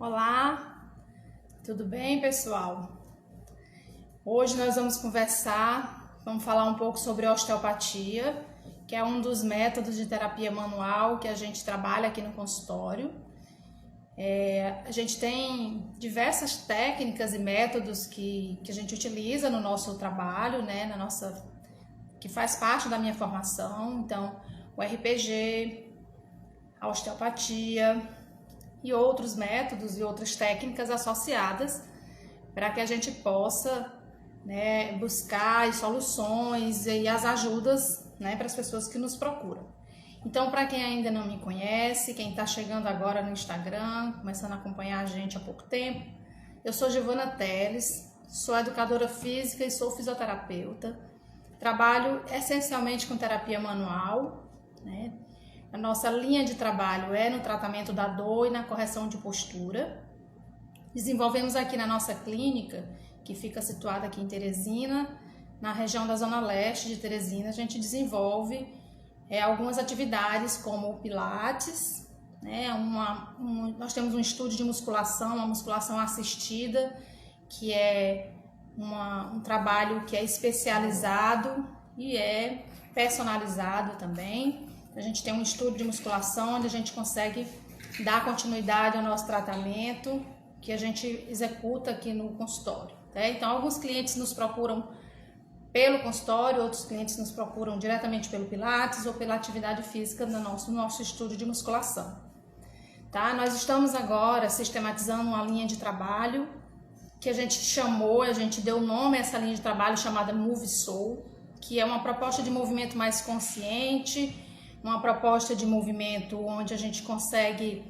Olá, tudo bem, pessoal? Hoje nós vamos falar um pouco sobre osteopatia, que é um dos métodos de terapia manual que a gente trabalha aqui no consultório. A gente tem diversas técnicas e métodos que a gente utiliza no nosso trabalho, né, que faz parte da minha formação. Então, o RPG, a osteopatia e outros métodos e outras técnicas associadas para que a gente possa, né, buscar as soluções e as ajudas, né, para as pessoas que nos procuram. Então, para quem ainda não me conhece, quem está chegando agora no Instagram, começando a acompanhar a gente há pouco tempo, eu sou Giovana Teles, sou educadora física e sou fisioterapeuta. Trabalho essencialmente com terapia manual, né? A nossa linha de trabalho é no tratamento da dor e na correção de postura. Desenvolvemos aqui na nossa clínica, que fica situada aqui em Teresina, na região da Zona Leste de Teresina, a gente desenvolve algumas atividades como o Pilates, né? Nós temos um estúdio de musculação, uma musculação assistida, que é um trabalho que é especializado e é personalizado também. A gente tem um estúdio de musculação onde a gente consegue dar continuidade ao nosso tratamento que a gente executa aqui no consultório. Tá? Então, alguns clientes nos procuram pelo consultório, outros clientes nos procuram diretamente pelo Pilates ou pela atividade física no nosso estúdio de musculação. Tá? Nós estamos agora sistematizando uma linha de trabalho que a gente deu nome a essa linha de trabalho chamada Move Soul, que é uma proposta de movimento mais consciente, uma proposta de movimento onde a gente consegue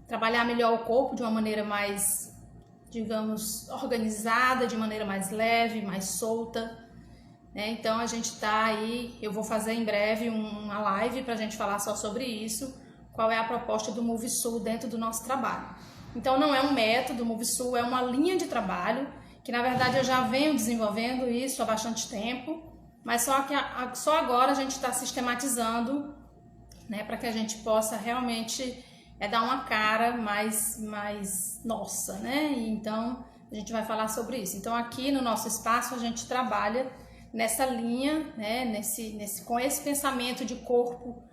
trabalhar melhor o corpo de uma maneira mais, digamos, organizada, de maneira mais leve, mais solta, né? Então a gente está aí, eu vou fazer em breve uma live para a gente falar só sobre isso, qual é a proposta do Move Soul dentro do nosso trabalho. Então não é um método, o Move Soul é uma linha de trabalho, que na verdade eu já venho desenvolvendo isso há bastante tempo, mas só agora a gente está sistematizando, né, para que a gente possa realmente dar uma cara mais nossa, né? E então a gente vai falar sobre isso. Então aqui no nosso espaço a gente trabalha nessa linha, né, com esse pensamento de corpo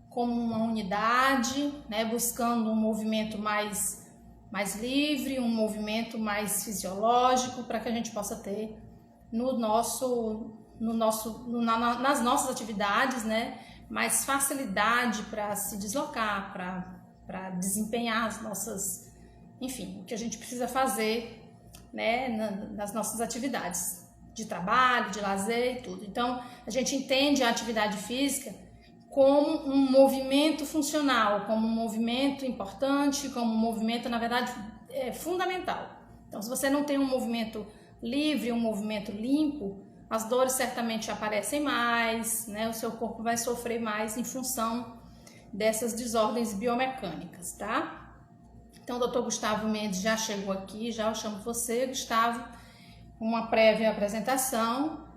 como uma unidade, né, buscando um movimento mais livre, um movimento mais fisiológico, para que a gente possa ter nas nossas atividades, né, mais facilidade para se deslocar, para desempenhar as nossas, enfim, o que a gente precisa fazer, né, nas nossas atividades de trabalho, de lazer e tudo. Então, a gente entende a atividade física como um movimento funcional, como um movimento importante, como um movimento, na verdade, fundamental. Então, se você não tem um movimento livre, um movimento limpo, as dores certamente aparecem mais, né? O seu corpo vai sofrer mais em função dessas desordens biomecânicas, tá? Então, o Dr. Gustavo Mendes já chegou aqui, já eu chamo você, Gustavo, uma prévia apresentação.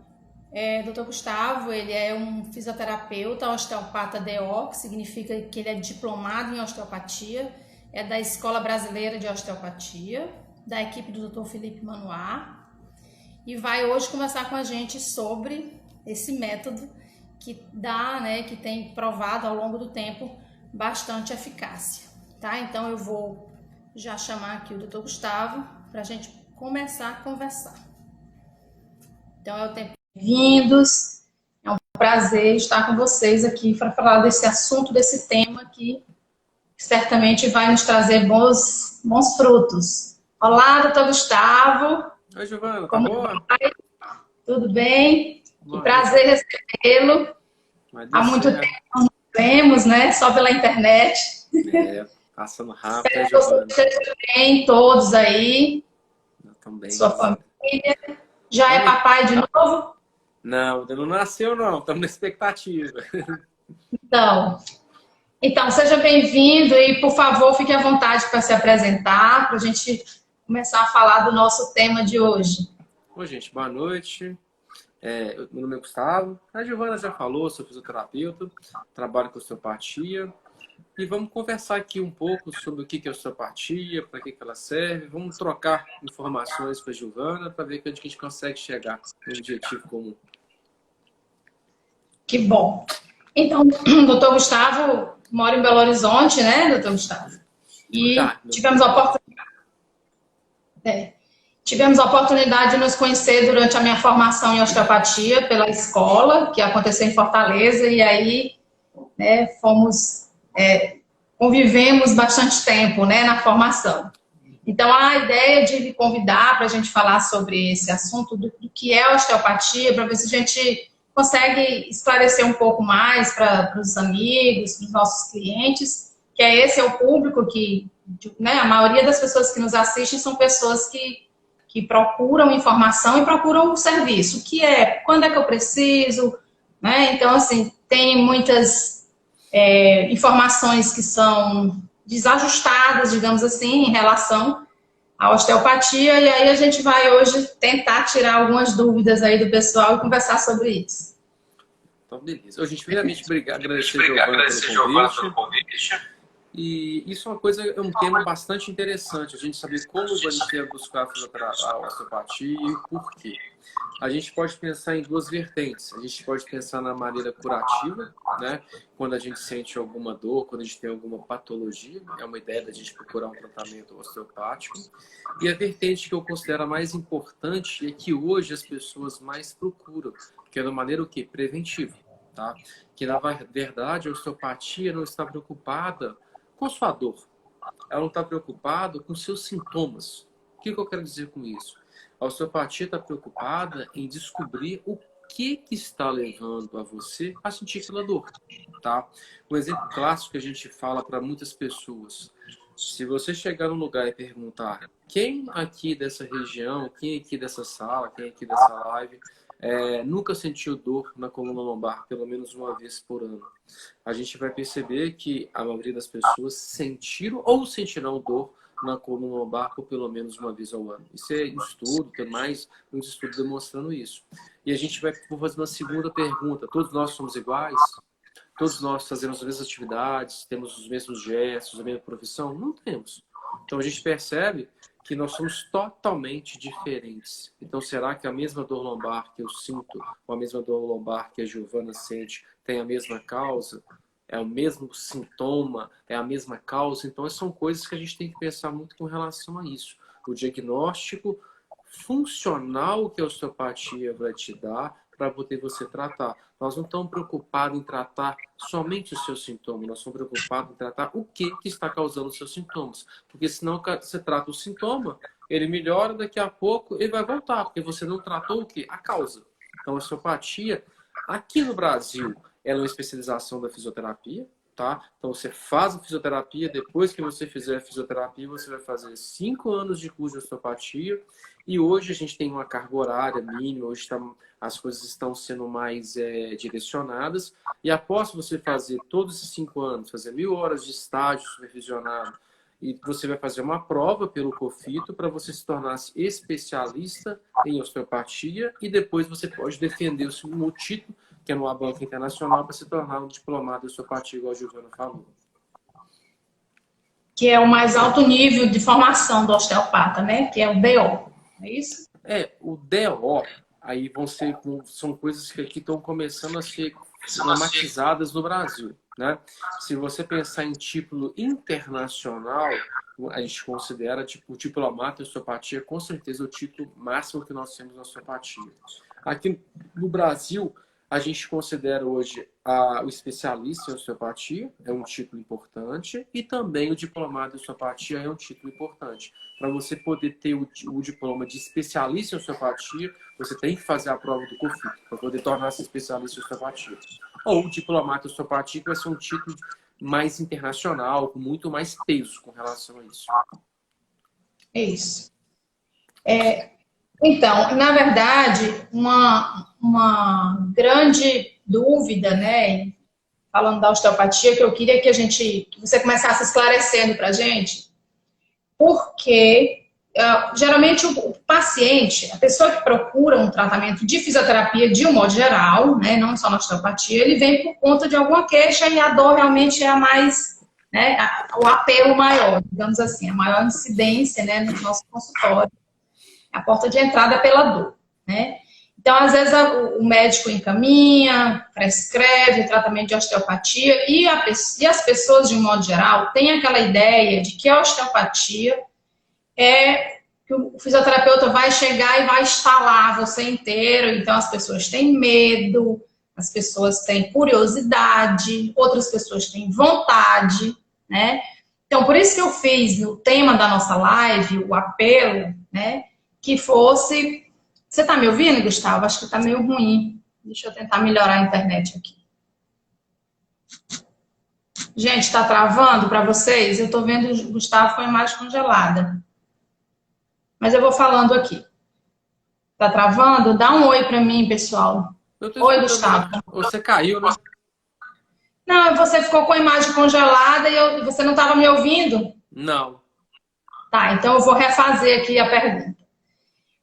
Dr. Gustavo, ele é um fisioterapeuta, osteopata DO, que significa que ele é diplomado em osteopatia, é da Escola Brasileira de Osteopatia, da equipe do Dr. Felipe Manoá, e vai hoje conversar com a gente sobre esse método que dá, né, que tem provado ao longo do tempo bastante eficácia, tá? Então eu vou já chamar aqui o Dr. Gustavo para a gente começar a conversar. Então é o tempo. Bem-vindos, é um prazer estar com vocês aqui para falar desse assunto, desse tema que certamente vai nos trazer bons frutos. Olá, doutor Gustavo. Oi, Giovana, tá Como boa? vai? Tudo bem? Que Boa noite. prazer recebê-lo. Mas Há deu muito tempo certo. não nos vemos, né? Só pela internet. Passando rápido, Espero hein, que você Giovana? esteja bem, todos aí, Eu também, sua graças a Deus. família. Já é Também. papai de novo? Não, ainda não nasceu, não. Estamos na expectativa. Então, seja bem-vindo e, por favor, fique à vontade para se apresentar, para a gente começar a falar do nosso tema de hoje. Oi, gente, boa noite. Meu nome é Gustavo. A Giovana já falou, sou fisioterapeuta, trabalho com osteopatia. e vamos conversar aqui um pouco sobre o que é osteopatia, para que ela serve. Vamos trocar informações com a Giovana para ver onde que a gente consegue chegar no objetivo comum. Que bom. Então, o doutor Gustavo mora em Belo Horizonte, né, doutor Gustavo? E tivemos a oportunidade de nos conhecer durante a minha formação em osteopatia pela escola, que aconteceu em Fortaleza, e aí, né, convivemos bastante tempo, né, na formação. Então, a ideia de me convidar para a gente falar sobre esse assunto do que é osteopatia, para ver se a gente consegue esclarecer um pouco mais para os amigos, para os nossos clientes, que esse é o público que, né, a maioria das pessoas que nos assistem são pessoas que procuram informação e procuram um serviço, que é, quando é que eu preciso, né? Então, assim, tem muitas informações que são desajustadas, digamos assim, em relação à osteopatia, e aí a gente vai hoje tentar tirar algumas dúvidas aí do pessoal e conversar sobre isso. Então, beleza. A gente, primeiramente, agradecer Giovana pelo convite. E isso é um tema bastante interessante, a gente saber como a gente deve buscar a osteopatia e o porquê. A gente pode pensar em duas vertentes. A gente pode pensar na maneira curativa, né? Quando a gente sente alguma dor, quando a gente tem alguma patologia, é uma ideia da gente procurar um tratamento osteopático. E a vertente que eu considero a mais importante é que hoje as pessoas mais procuram, que é da maneira o quê? Preventiva, tá? Que na verdade a osteopatia não está preocupada com sua dor. Ela não está preocupada com seus sintomas. O que eu quero dizer com isso? A osteopatia está preocupada em descobrir o que está levando a você a sentir aquela dor. Tá? Um exemplo clássico que a gente fala para muitas pessoas. Se você chegar num lugar e perguntar quem aqui dessa região, quem aqui dessa sala, quem aqui dessa live nunca sentiu dor na coluna lombar pelo menos uma vez por ano, a gente vai perceber que a maioria das pessoas sentiram ou sentirão dor na coluna lombar por pelo menos uma vez ao ano. Isso é estudo, tem mais um estudo demonstrando isso. E a gente vai fazer uma segunda pergunta. Todos nós somos iguais? Todos nós fazemos as mesmas atividades? Temos os mesmos gestos, a mesma profissão? Não temos. Então a gente percebe que nós somos totalmente diferentes. Então, será que a mesma dor lombar que eu sinto, ou a mesma dor lombar que a Giovana sente, tem a mesma causa? É o mesmo sintoma? É a mesma causa? Então, são coisas que a gente tem que pensar muito com relação a isso. O diagnóstico funcional que a osteopatia vai te dar para poder você tratar. Nós não estamos preocupados em tratar somente os seus sintomas, nós estamos preocupados em tratar o que está causando os seus sintomas. Porque senão você trata o sintoma, ele melhora, daqui a pouco ele vai voltar, porque você não tratou o quê? A causa. Então a osteopatia, aqui no Brasil, ela é uma especialização da fisioterapia, tá? Então você faz a fisioterapia, depois que você fizer a fisioterapia, você vai fazer 5 anos de curso de osteopatia, e hoje a gente tem uma carga horária mínima, hoje as coisas estão sendo mais direcionadas, e após você fazer todos esses 5 anos, fazer 1000 horas de estágio supervisionado, e você vai fazer uma prova pelo COFITO para você se tornar especialista em osteopatia, e depois você pode defender o seu título, que é numa banca internacional, para se tornar um diplomado em osteopatia, igual a Giovana falou. Que é o mais alto nível de formação do osteopata, né? Que é o DO, é isso? O DO, aí são coisas que aqui estão começando a ser normatizadas no Brasil, né? Se você pensar em título internacional, a gente considera o diplomata em osteopatia, com certeza o título máximo que nós temos na osteopatia. Aqui no Brasil, a gente considera hoje o especialista em osteopatia, é um título importante, e também o diplomado em osteopatia é um título importante. Para você poder ter o diploma de especialista em osteopatia, você tem que fazer a prova do COFITO, para poder tornar-se especialista em osteopatia. Ou o diplomado em osteopatia, que vai ser um título mais internacional, com muito mais peso com relação a isso. É isso. Então, na verdade, uma grande dúvida, né, falando da osteopatia, que eu queria que você começasse esclarecendo para a gente, porque geralmente o paciente, a pessoa que procura um tratamento de fisioterapia de um modo geral, né, não só na osteopatia, ele vem por conta de alguma queixa e a dor realmente é a mais né, o apelo maior, digamos assim, a maior incidência, né, no nosso consultório, a porta de entrada é pela dor, né? Então, às vezes, o médico encaminha, prescreve o tratamento de osteopatia e as pessoas, de um modo geral, têm aquela ideia de que a osteopatia é que o fisioterapeuta vai chegar e vai instalar você inteiro. Então, as pessoas têm medo, as pessoas têm curiosidade, outras pessoas têm vontade, né? Então, por isso que eu fiz no tema da nossa live o apelo, né? Que fosse... Você está me ouvindo, Gustavo? Acho que está meio ruim. Deixa eu tentar melhorar a internet aqui. Gente, está travando para vocês? Eu estou vendo o Gustavo com a imagem congelada. Mas eu vou falando aqui. Está travando? Dá um oi para mim, pessoal. Oi, Gustavo. Você caiu, né? Não, você ficou com a imagem congelada e você não estava me ouvindo? Não. Tá, então eu vou refazer aqui a pergunta.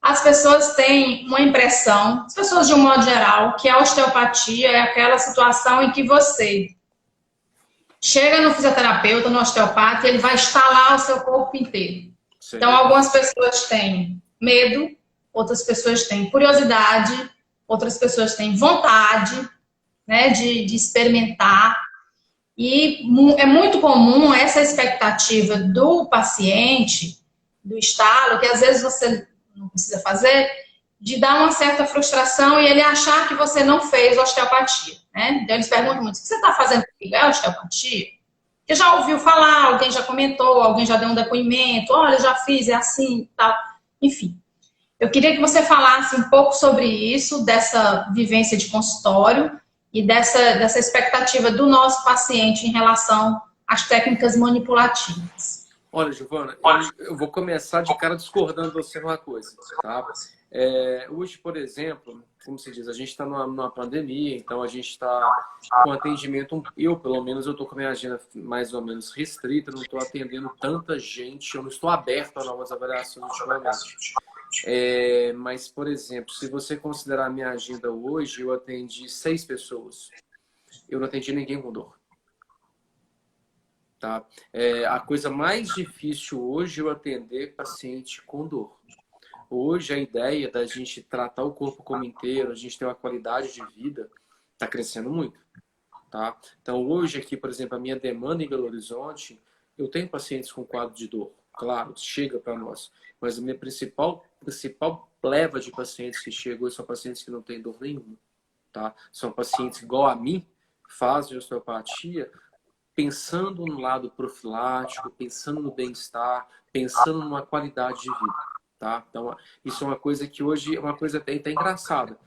As pessoas têm uma impressão, as pessoas de um modo geral, que a osteopatia é aquela situação em que você chega no fisioterapeuta, no osteopata, e ele vai instalar o seu corpo inteiro. Sim. Então, algumas pessoas têm medo, outras pessoas têm curiosidade, outras pessoas têm vontade, né, de experimentar. E é muito comum essa expectativa do paciente, do estalo, que às vezes você não precisa fazer, de dar uma certa frustração e ele achar que você não fez osteopatia, né? Então eles perguntam muito, o que você está fazendo comigo? É osteopatia? Porque já ouviu falar, alguém já comentou, alguém já deu um depoimento, olha, já fiz, é assim, tal. Enfim, eu queria que você falasse um pouco sobre isso, dessa vivência de consultório e dessa expectativa do nosso paciente em relação às técnicas manipulativas. Olha, Giovana, eu vou começar de cara discordando de você numa coisa, tá? Hoje, por exemplo, como se diz, a gente está numa pandemia, então a gente está com atendimento, eu pelo menos, eu estou com a minha agenda mais ou menos restrita, não estou atendendo tanta gente, eu não estou aberto a novas avaliações ultimamente. Mas, por exemplo, se você considerar a minha agenda hoje, eu atendi 6 pessoas, eu não atendi ninguém com dor. Tá? A coisa mais difícil hoje é eu atender paciente com dor. Hoje a ideia da gente tratar o corpo como inteiro, a gente ter uma qualidade de vida, está crescendo muito. Tá? Então hoje aqui, por exemplo, a minha demanda em Belo Horizonte, eu tenho pacientes com quadro de dor. Claro, chega para nós. Mas a minha principal leva de pacientes que chegam são pacientes que não têm dor nenhuma. Tá? São pacientes igual a mim, fazem osteopatia, pensando no lado profilático, pensando no bem-estar, pensando numa qualidade de vida, tá? Então, isso é uma coisa que hoje é uma coisa até engraçada.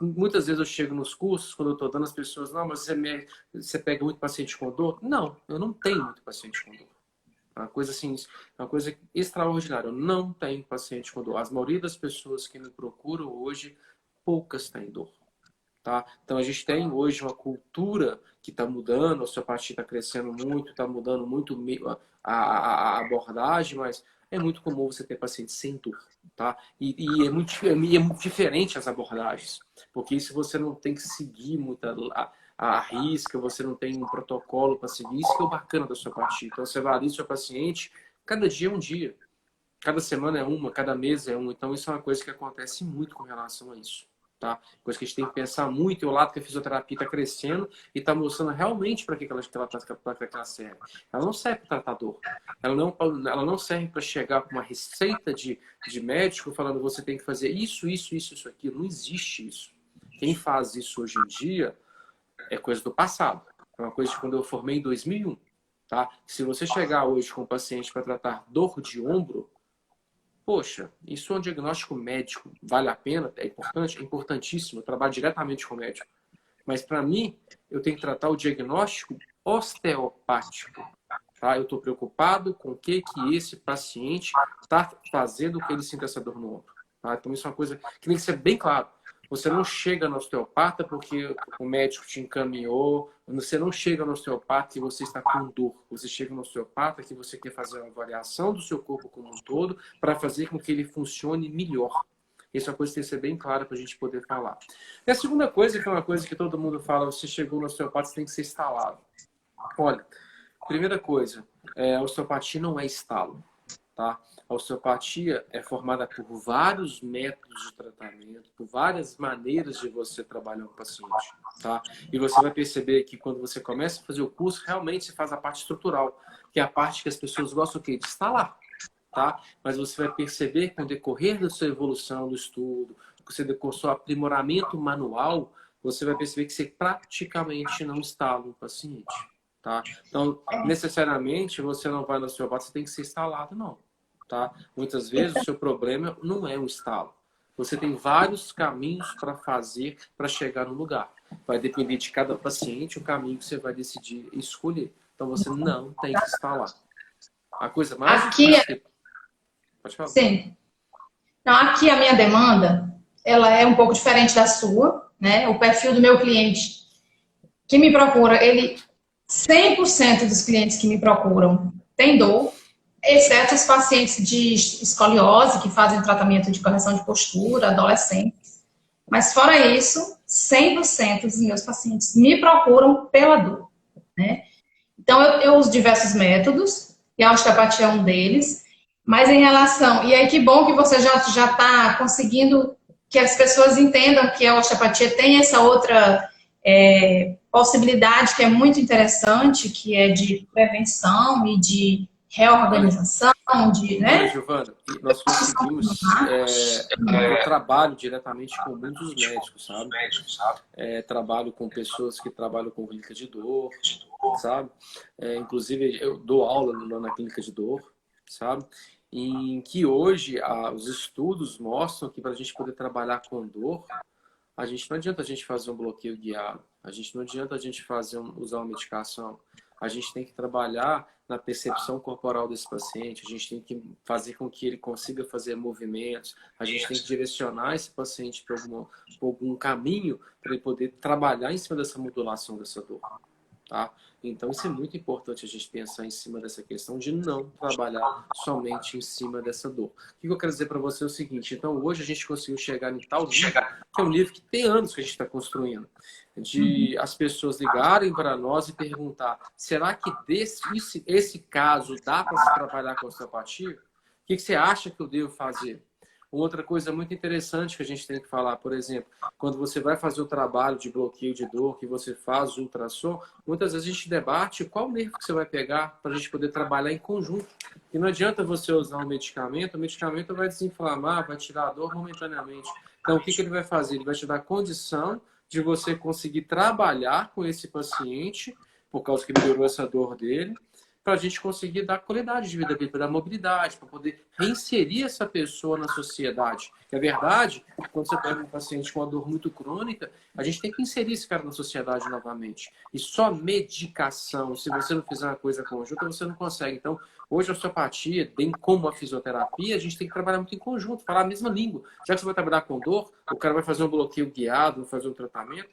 Muitas vezes eu chego nos cursos, quando eu estou dando, as pessoas, não, mas você pega muito paciente com dor? Não, eu não tenho muito paciente com dor. É uma coisa assim, uma coisa extraordinária. Eu não tenho paciente com dor. A maioria das pessoas que me procuram hoje, poucas têm dor. Tá? Então a gente tem hoje uma cultura que está mudando, a osteopatia está crescendo muito, está mudando muito a abordagem, mas é muito comum você ter pacientes sem dor. Tá? E é muito diferente as abordagens, porque se você não tem que seguir muito a risca, você não tem um protocolo para seguir, isso que é o bacana da osteopatia. Então você avalia o seu paciente, cada dia é um dia, cada semana é uma, cada mês é uma. Então isso é uma coisa que acontece muito com relação a isso. Tá? Coisa que a gente tem que pensar muito, é o lado que a fisioterapia está crescendo e está mostrando realmente para que ela serve. Ela não serve para tratar dor. Ela não serve para chegar com uma receita de médico falando você tem que fazer isso, aquilo. Não existe isso. Quem faz isso hoje em dia é coisa do passado. É uma coisa de quando eu formei em 2001. Tá? Se você chegar hoje com um paciente para tratar dor de ombro, poxa, isso é um diagnóstico médico. Vale a pena? É importante? É importantíssimo. Eu trabalho diretamente com o médico. Mas, para mim, eu tenho que tratar o diagnóstico osteopático. Tá? Eu estou preocupado com o que esse paciente está fazendo que ele sinta essa dor no ombro. Tá? Então, isso é uma coisa que tem que ser bem claro. Você não chega no osteopata porque o médico te encaminhou. Você não chega no osteopata que você está com dor. Você chega no osteopata que você quer fazer uma avaliação do seu corpo como um todo para fazer com que ele funcione melhor. Isso é uma coisa que tem que ser bem clara para a gente poder falar. E a segunda coisa, que é uma coisa que todo mundo fala, você chegou no osteopata, você tem que ser instalado. Olha, Primeira coisa, a osteopatia não é estalo, tá? A osteopatia é formada por vários métodos de tratamento, por várias maneiras de você trabalhar com o paciente, tá? E você vai perceber que quando você começa a fazer o curso, realmente se faz a parte estrutural, que é a parte que as pessoas gostam o quê? De instalar, tá? Mas você vai perceber que com o decorrer da sua evolução do estudo, com o seu aprimoramento manual, você vai perceber que você praticamente não instala o paciente, tá? Então, necessariamente, você não vai no osteopata, você tem que ser instalado, não. Tá? Muitas vezes o seu problema não é um estalo. Você tem vários caminhos para fazer para chegar no lugar. Vai depender de cada paciente o caminho que você vai decidir escolher. Então você não tem que instalar. A coisa mais difícil... Pode falar. Sim. Não, aqui a minha demanda, ela é um pouco diferente da sua, né? O perfil do meu cliente que me procura, 100% dos clientes que me procuram tem dor, exceto os pacientes de escoliose, que fazem tratamento de correção de postura, adolescentes. Mas fora isso, 100% dos meus pacientes me procuram pela dor, né? Então, eu uso diversos métodos, e a osteopatia é um deles, mas em relação... E aí, que bom que você já está conseguindo que as pessoas entendam que a osteopatia tem essa outra possibilidade que é muito interessante, que é de prevenção e de reorganização, né? Giovana, nós conseguimos eu trabalho diretamente com muitos médicos, sabe? Trabalho com pessoas que trabalham com clínica de dor, sabe? Inclusive, eu dou aula na clínica de dor, sabe? Em que hoje os estudos mostram que para a gente poder trabalhar com dor, não adianta a gente fazer um bloqueio guiado, não adianta a gente usar uma medicação. A gente tem que trabalhar na percepção corporal desse paciente, a gente tem que fazer com que ele consiga fazer movimentos, a gente tem que direcionar esse paciente para algum caminho para ele poder trabalhar em cima dessa modulação dessa dor. Tá? Então isso é muito importante a gente pensar em cima dessa questão de não trabalhar somente em cima dessa dor. O que eu quero dizer para você é o seguinte, então hoje a gente conseguiu chegar em tal nível, que é um nível que tem anos que a gente está construindo, de as pessoas ligarem para nós e perguntar, será que esse caso dá para se trabalhar com osteopatia? O que você acha que eu devo fazer? Outra coisa muito interessante que a gente tem que falar, por exemplo, quando você vai fazer o trabalho de bloqueio de dor, que você faz o ultrassom, muitas vezes a gente debate qual nervo que você vai pegar para a gente poder trabalhar em conjunto. E não adianta você usar o medicamento vai desinflamar, vai tirar a dor momentaneamente. Então, o que ele vai fazer? Ele vai te dar condição de você conseguir trabalhar com esse paciente, por causa que melhorou essa dor dele, para a gente conseguir dar qualidade de vida, para dar mobilidade, para poder reinserir essa pessoa na sociedade. Que é verdade, quando você pega um paciente com uma dor muito crônica, a gente tem que inserir esse cara na sociedade novamente. E só medicação, se você não fizer uma coisa conjunta, você não consegue. Então, hoje a osteopatia, bem como a fisioterapia, a gente tem que trabalhar muito em conjunto, falar a mesma língua. Já que você vai trabalhar com dor, o cara vai fazer um bloqueio guiado, vai fazer um tratamento,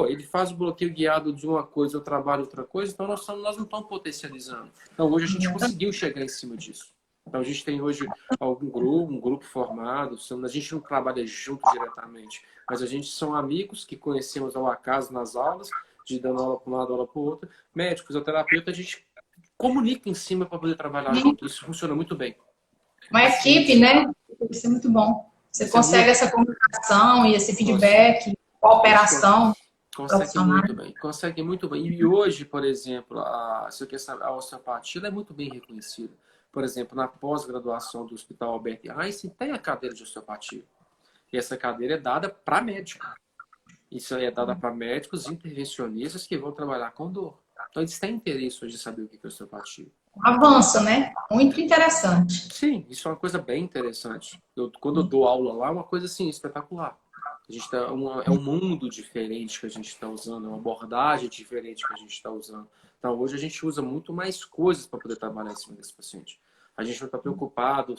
ele faz o bloqueio guiado de uma coisa, eu trabalho outra coisa, então nós não estamos potencializando. Então hoje a gente conseguiu chegar em cima disso. Então a gente tem hoje um grupo formado, a gente não trabalha junto diretamente, mas a gente são amigos que conhecemos ao acaso nas aulas, de dando aula para um lado, aula para o outro, médicos, fisioterapeuta, a gente comunica em cima para poder trabalhar junto. Isso funciona muito bem. Uma equipe, né? Isso é muito bom. Você consegue essa comunicação e esse feedback, cooperação. Consegue muito bem. E hoje, por exemplo, a osteopatia é muito bem reconhecida. Por exemplo, na pós-graduação do Hospital Albert Einstein, tem a cadeira de osteopatia. E essa cadeira é dada para médico. Isso aí é dada para médicos intervencionistas que vão trabalhar com dor. Então, eles têm interesse hoje de saber o que é osteopatia. Avanço, né? Muito interessante. Sim, isso é uma coisa bem interessante. Quando eu dou aula lá, é uma coisa assim, espetacular. A gente é um mundo diferente que a gente está usando, é uma abordagem diferente que a gente está usando. Então, hoje a gente usa muito mais coisas para poder trabalhar em cima desse paciente. A gente não está preocupado,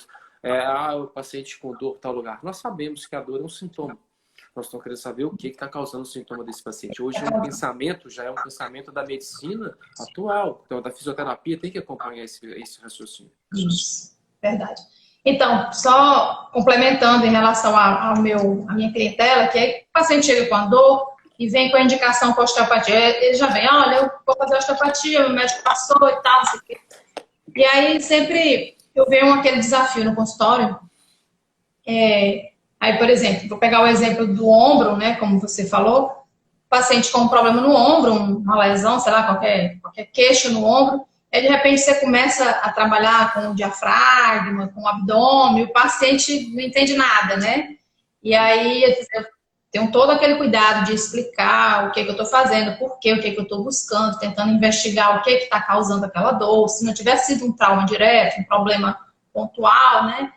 o paciente com dor em tal lugar. Nós sabemos que a dor é um sintoma. Nós estamos querendo saber o que está causando o sintoma desse paciente. Hoje já é um pensamento da medicina atual. Então, da fisioterapia tem que acompanhar esse raciocínio. Isso, verdade. Então, só complementando em relação à minha clientela, que aí o paciente chega com a dor, e vem com a indicação para osteopatia. Ele já vem, olha, eu vou fazer osteopatia, o médico passou e tal, não sei o quê. E aí sempre eu venho aquele desafio no consultório. Aí, por exemplo, vou pegar o exemplo do ombro, né, como você falou, paciente com um problema no ombro, uma lesão, sei lá, qualquer queixo no ombro, aí de repente você começa a trabalhar com o diafragma, com o abdômen, o paciente não entende nada, né? E aí eu tenho todo aquele cuidado de explicar o que eu estou fazendo, por quê, o que eu estou buscando, tentando investigar o que está causando aquela dor, se não tivesse sido um trauma direto, um problema pontual, né?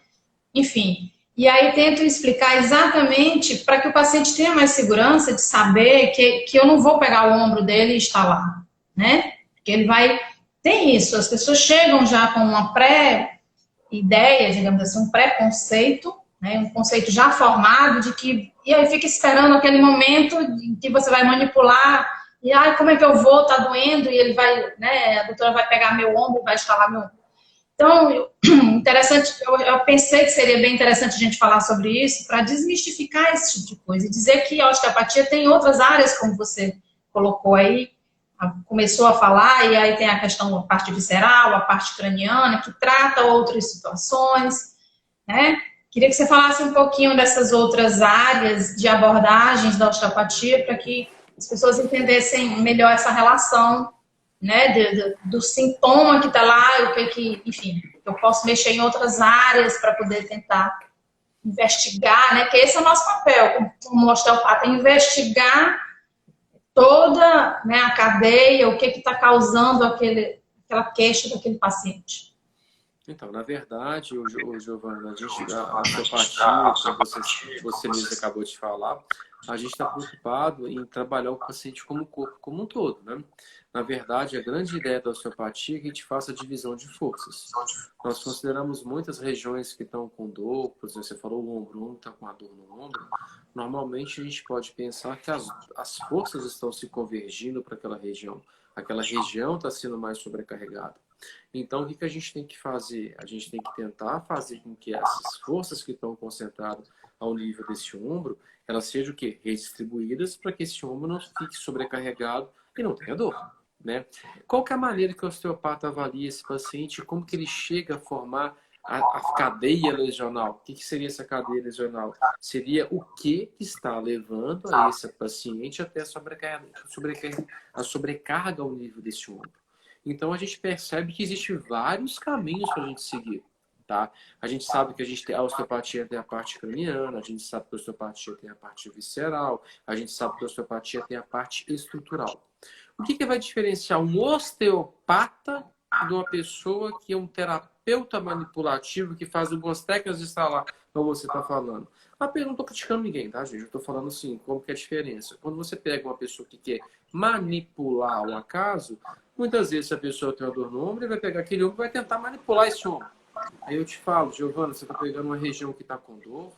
Enfim. E aí tento explicar exatamente para que o paciente tenha mais segurança de saber que eu não vou pegar o ombro dele e instalar, né? Porque ele vai... Tem isso, as pessoas chegam já com uma pré-ideia, digamos assim, um pré-conceito, né? Um conceito já formado de que... E aí fica esperando aquele momento em que você vai manipular e, como é que eu vou? Tá doendo? E ele vai, né? A doutora vai pegar meu ombro, vai instalar meu ombro. Então, interessante, eu pensei que seria bem interessante a gente falar sobre isso para desmistificar esse tipo de coisa e dizer que a osteopatia tem outras áreas, como você colocou aí, começou a falar, e aí tem a questão da parte visceral, a parte craniana, que trata outras situações, né? Queria que você falasse um pouquinho dessas outras áreas de abordagens da osteopatia para que as pessoas entendessem melhor essa relação, né, do sintoma que está lá, o que, enfim, eu posso mexer em outras áreas para poder tentar investigar, né, que esse é o nosso papel, como osteopata, investigar toda, né, a cadeia, o que está causando aquela queixa daquele paciente. Então, na verdade, Giovana, a osteopatia, como você mesmo acabou de falar, a gente está preocupado em trabalhar o paciente como o corpo como um todo, né? Na verdade, a grande ideia da osteopatia é que a gente faça a divisão de forças. Nós consideramos muitas regiões que estão com dor, por exemplo, você falou o ombro está com a dor no ombro. Normalmente, a gente pode pensar que as forças estão se convergindo para aquela região está sendo mais sobrecarregada. Então, o que a gente tem que fazer? A gente tem que tentar fazer com que essas forças que estão concentradas ao nível desse ombro, elas sejam o quê? Redistribuídas para que esse ombro não fique sobrecarregado e não tenha dor, né? Qual que é a maneira que o osteopata avalia esse paciente? Como que ele chega a formar a cadeia lesional? O que seria essa cadeia lesional? Seria o que está levando a esse paciente até a sobrecarga ao nível desse ombro. Então, a gente percebe que existem vários caminhos para a gente seguir, tá? A gente sabe que a osteopatia tem a parte craniana, a gente sabe que a osteopatia tem a parte visceral, a gente sabe que a osteopatia tem a parte estrutural. O que vai diferenciar um osteopata de uma pessoa que é um terapeuta manipulativo que faz algumas técnicas de instalar, como você está falando? Eu não estou criticando ninguém, tá, gente? Eu estou falando assim, como que é a diferença. Quando você pega uma pessoa que quer manipular o acaso, muitas vezes se a pessoa tem uma dor no ombro, ele vai pegar aquele ombro e vai tentar manipular esse ombro. Aí eu te falo, Giovana, você está pegando uma região que está com dor,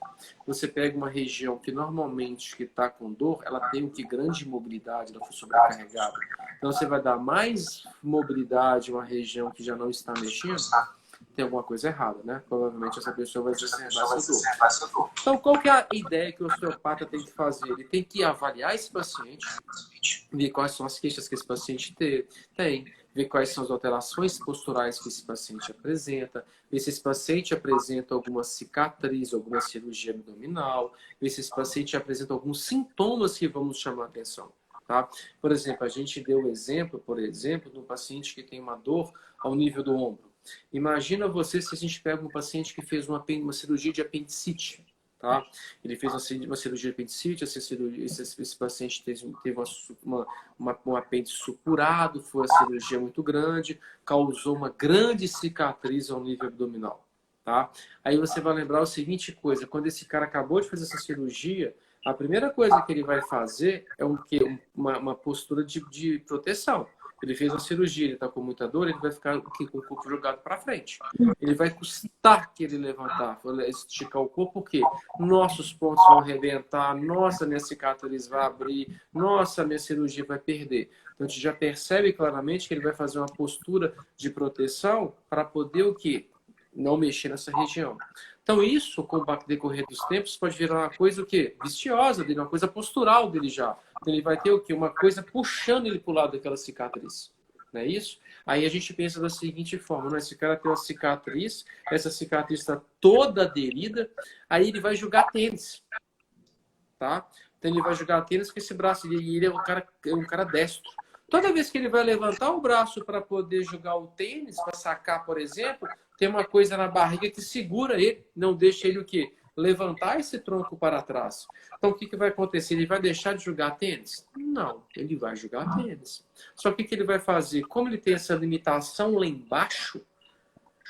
você pega uma região que normalmente que está com dor, ela tem grande mobilidade, ela foi sobrecarregada. Então você vai dar mais mobilidade a uma região que já não está mexendo, tem alguma coisa errada, né? Provavelmente essa pessoa vai exacerbar essa dor. Então qual que é a ideia que o osteopata tem que fazer? Ele tem que avaliar esse paciente, ver quais são as queixas que esse paciente tem, ver quais são as alterações posturais que esse paciente apresenta, ver se esse paciente apresenta alguma cicatriz, alguma cirurgia abdominal, ver se esse paciente apresenta alguns sintomas que vamos chamar a atenção. Tá? Por exemplo, a gente deu o exemplo, de um paciente que tem uma dor ao nível do ombro. Imagina você se a gente pega um paciente que fez uma cirurgia de apendicite. Tá? Ele fez uma cirurgia de apendicite, esse paciente teve um apêndice supurado, foi uma cirurgia muito grande, causou uma grande cicatriz ao nível abdominal. Tá? Aí você vai lembrar a seguinte coisa, quando esse cara acabou de fazer essa cirurgia, a primeira coisa que ele vai fazer é uma postura de proteção. Ele fez uma cirurgia, ele está com muita dor, ele vai ficar com o corpo jogado para frente. Ele vai custar que ele levantar, esticar o corpo, porque nossos pontos vão arrebentar, nossa, minha cicatriz vai abrir, nossa, minha cirurgia vai perder. Então, a gente já percebe claramente que ele vai fazer uma postura de proteção para poder o quê? não mexer nessa região. Então isso, com o decorrer dos tempos, pode virar uma coisa o quê? Viciosa dele, uma coisa postural dele já. Então, ele vai ter o quê? Uma coisa puxando ele para o lado daquela cicatriz. Não é isso? Aí a gente pensa da seguinte forma, né? Esse cara tem uma cicatriz, essa cicatriz está toda aderida, aí ele vai jogar tênis. Tá? Então ele vai jogar tênis com esse braço, e ele é um cara destro. Toda vez que ele vai levantar o braço para poder jogar o tênis, para sacar, por exemplo, tem uma coisa na barriga que segura ele, não deixa ele o quê? Levantar esse tronco para trás. Então o que vai acontecer? Ele vai deixar de jogar tênis? Não, ele vai jogar tênis. Só que o que ele vai fazer? Como ele tem essa limitação lá embaixo,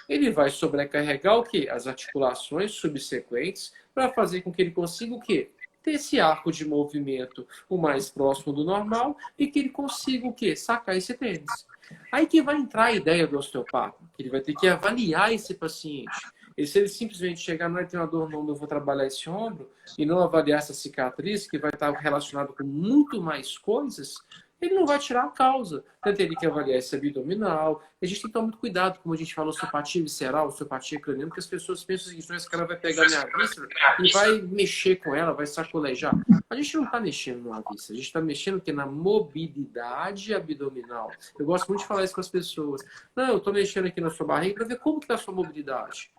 ele vai sobrecarregar o quê? As articulações subsequentes para fazer com que ele consiga o quê? Ter esse arco de movimento o mais próximo do normal e que ele consiga o quê? Sacar esse tênis. Aí que vai entrar a ideia do osteopata, que ele vai ter que avaliar esse paciente. E se ele simplesmente chegar, não é ter uma dor no ombro, eu vou trabalhar esse ombro, e não avaliar essa cicatriz, que vai estar relacionado com muito mais coisas, ele não vai tirar a causa. Então, teria que avaliar esse abdominal. A gente tem que tomar muito cuidado, como a gente fala, osteopatia visceral, osteopatia craniana, porque as pessoas pensam que esse cara vai pegar minha víscera e vai mexer com ela, vai sacolejar. A gente não está mexendo na víscera, a gente está mexendo que na mobilidade abdominal. Eu gosto muito de falar isso com as pessoas. Não, eu estou mexendo aqui na sua barriga para ver como que está a sua mobilidade.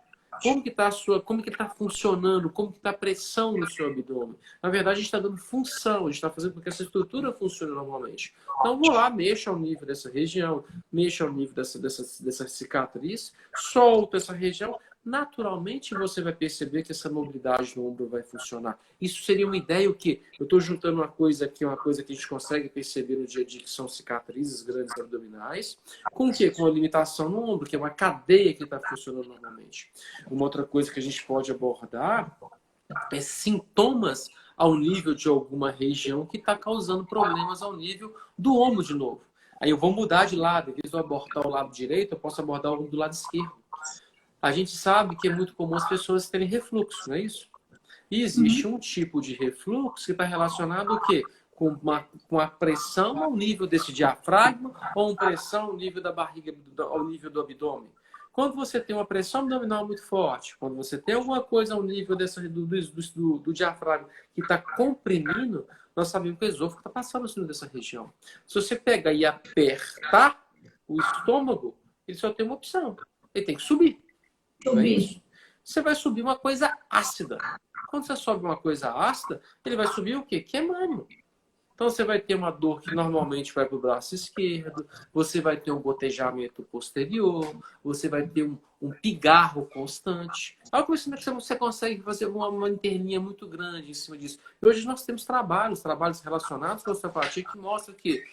Como que está funcionando, como que está a pressão no seu abdômen. Na verdade, a gente está dando função, a gente está fazendo com que essa estrutura funcione normalmente. Então, vou lá, mexo ao nível dessa região, mexo ao nível dessa cicatriz, solto essa região. Naturalmente, você vai perceber que essa mobilidade no ombro vai funcionar. Isso seria uma ideia o quê? Eu estou juntando uma coisa aqui, uma coisa que a gente consegue perceber no dia a dia, que são cicatrizes grandes abdominais, com o quê? Com a limitação no ombro, que é uma cadeia que está funcionando normalmente. Uma outra coisa que a gente pode abordar é sintomas ao nível de alguma região que está causando problemas ao nível do ombro de novo. Aí eu vou mudar de lado, em vez de eu abordar o lado direito, eu posso abordar o do lado esquerdo. A gente sabe que é muito comum as pessoas terem refluxo, não é isso? E existe um tipo de refluxo que está relacionado ao quê? Com a pressão ao nível desse diafragma ou uma pressão ao nível da barriga, ao nível do abdômen. Quando você tem uma pressão abdominal muito forte, quando você tem alguma coisa ao nível do diafragma que está comprimindo, nós sabemos que o esôfago está passando assim dessa região. Se você pegar e apertar o estômago, ele só tem uma opção. Ele tem que subir. Não é isso? Você vai subir uma coisa ácida. Quando você sobe uma coisa ácida, ele vai subir o quê? Queimando. Então você vai ter uma dor que normalmente vai para o braço esquerdo, você vai ter um gotejamento posterior, você vai ter um pigarro constante. Olha como você consegue fazer uma interninha muito grande em cima disso. E hoje nós temos trabalhos relacionados com a osteopatia que mostram que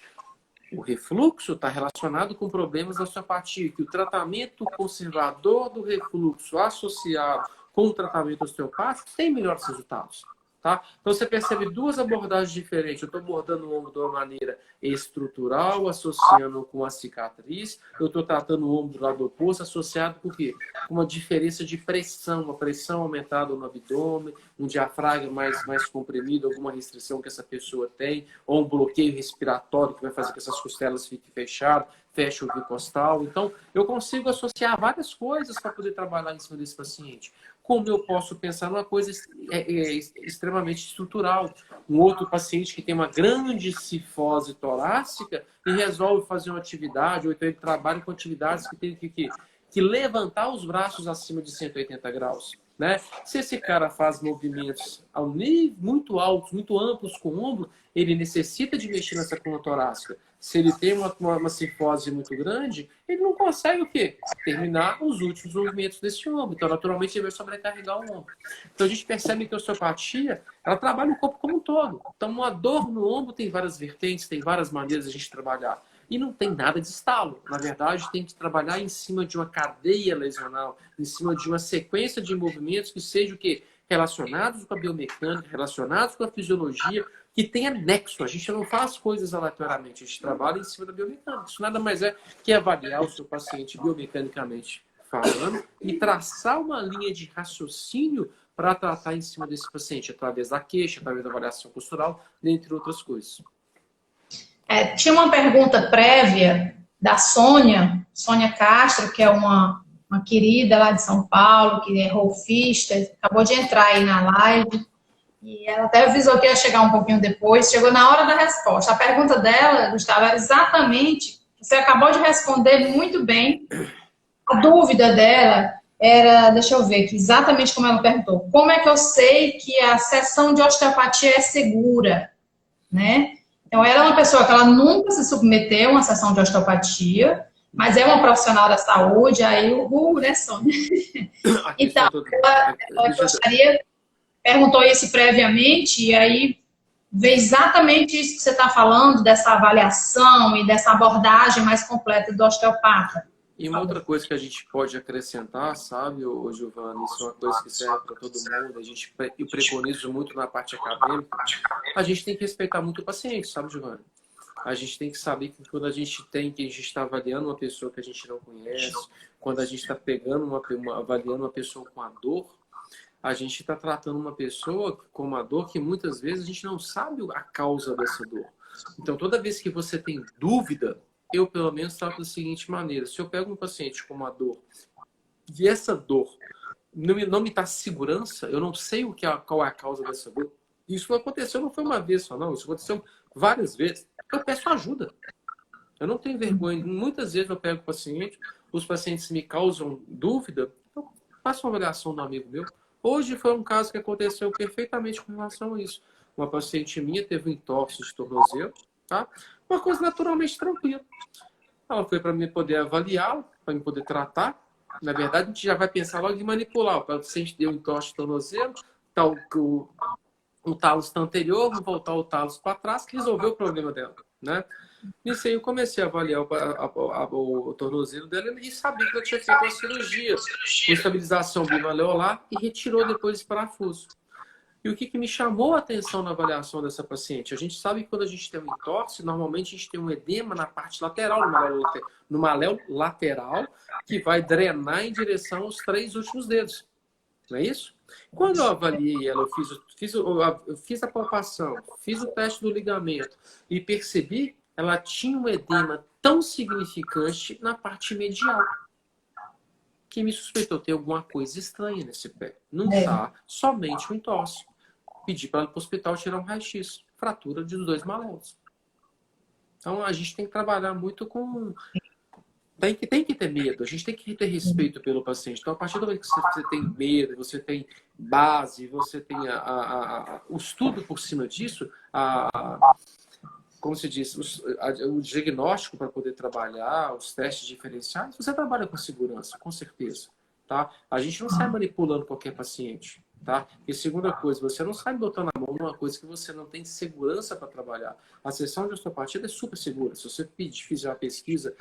o refluxo está relacionado com problemas da osteopatia, que o tratamento conservador do refluxo associado com o tratamento osteopático tem melhores resultados. Tá? Então você percebe duas abordagens diferentes. Eu estou abordando o ombro de uma maneira estrutural, associando com a cicatriz. Eu estou tratando o ombro do lado oposto, associado com o quê? Com uma diferença de pressão, uma pressão aumentada no abdômen, um diafragma mais comprimido, alguma restrição que essa pessoa tem, ou um bloqueio respiratório que vai fazer que essas costelas fiquem fechadas, fecha o bicostal. Então, eu consigo associar várias coisas para poder trabalhar em cima desse paciente. Como eu posso pensar numa coisa extremamente estrutural. Um outro paciente que tem uma grande cifose torácica e resolve fazer uma atividade, ou então ele trabalha com atividades que tem que levantar os braços acima de 180 graus. Né? Se esse cara faz movimentos ao nível muito altos, muito amplos com o ombro, ele necessita de mexer nessa coluna torácica. Se ele tem uma cifose muito grande, ele não consegue o quê? Terminar os últimos movimentos desse ombro. Então, naturalmente, ele vai sobrecarregar o ombro. Então, a gente percebe que a osteopatia, ela trabalha o corpo como um todo. Então, uma dor no ombro tem várias vertentes, tem várias maneiras de a gente trabalhar. E não tem nada de estalo. Na verdade, tem que trabalhar em cima de uma cadeia lesional, em cima de uma sequência de movimentos que sejam o quê? Relacionados com a biomecânica, relacionados com a fisiologia, que tenha nexo. A gente não faz coisas aleatoriamente, a gente trabalha em cima da biomecânica. Isso nada mais é que avaliar o seu paciente biomecanicamente falando e traçar uma linha de raciocínio para tratar em cima desse paciente, através da queixa, através da avaliação postural, dentre outras coisas. Tinha uma pergunta prévia da Sônia Castro, que é uma uma querida lá de São Paulo, que é golfista, acabou de entrar aí na live, e ela até avisou que ia chegar um pouquinho depois, chegou na hora da resposta. A pergunta dela, Gustavo, era exatamente, você acabou de responder muito bem, a dúvida dela era, deixa eu ver aqui, exatamente como ela perguntou, como é que eu sei que a sessão de osteopatia é segura, né? Então, ela é uma pessoa que ela nunca se submeteu a uma sessão de osteopatia, mas é uma profissional da saúde, aí né, Sônia? Então, ela gostaria, perguntou isso previamente, e aí vê exatamente isso que você está falando, dessa avaliação e dessa abordagem mais completa do osteopata. E uma outra coisa que a gente pode acrescentar, sabe, Giovana, isso é uma coisa que serve para todo mundo, eu preconizo muito na parte acadêmica, a gente tem que respeitar muito o paciente, sabe, Giovana? A gente tem que saber que quando a gente está avaliando uma pessoa que a gente não conhece, quando a gente está pegando avaliando uma pessoa com a dor, a gente está tratando uma pessoa com uma dor que muitas vezes a gente não sabe a causa dessa dor. Então, toda vez que você tem dúvida, eu pelo menos trato da seguinte maneira: se eu pego um paciente com uma dor e essa dor não me dá segurança, eu não sei qual é a causa dessa dor. Isso não aconteceu, não foi uma vez só, não. Isso aconteceu várias vezes. Eu peço ajuda. Eu não tenho vergonha. Muitas vezes eu pego o paciente, os pacientes me causam dúvida, eu faço uma avaliação do amigo meu. Hoje foi um caso que aconteceu perfeitamente com relação a isso. Uma paciente minha teve um entorse de tornozelo, tá? Uma coisa naturalmente tranquila. Ela foi para mim poder avaliar, para mim poder tratar. Na verdade, a gente já vai pensar logo em manipular. O paciente deu um entorse de tornozelo, tal, o talos anterior, vou voltar o talos para trás, que resolveu o problema dela, né? Nisso aí eu comecei a avaliar o tornozelo dela e sabia que ela tinha feito uma cirurgia com estabilização bimaleolar e retirou depois esse parafuso. E o que me chamou a atenção na avaliação dessa paciente? A gente sabe que quando a gente tem um entorse, normalmente a gente tem um edema na parte lateral, no maléolo lateral, que vai drenar em direção aos 3 últimos dedos. Não é isso? Quando eu avaliei ela, eu fiz a palpação, fiz o teste do ligamento e percebi ela tinha um edema tão significante na parte medial que me suspeitou ter alguma coisa estranha nesse pé. Não está somente um entorse. Pedi para ela ir para o hospital tirar um raio-x. Fratura dos 2 maléolos. Então, a gente tem que trabalhar muito com... Tem que ter medo. A gente tem que ter respeito pelo paciente. Então, a partir do momento que você tem medo, você tem base, você tem o estudo por cima disso, como se diz, o diagnóstico para poder trabalhar, os testes diferenciais, você trabalha com segurança, com certeza. Tá? A gente não sai manipulando qualquer paciente. Tá? E segunda coisa, você não sai botando a mão numa coisa que você não tem segurança para trabalhar. A sessão de osteopatia é super segura. Se você fizer uma pesquisa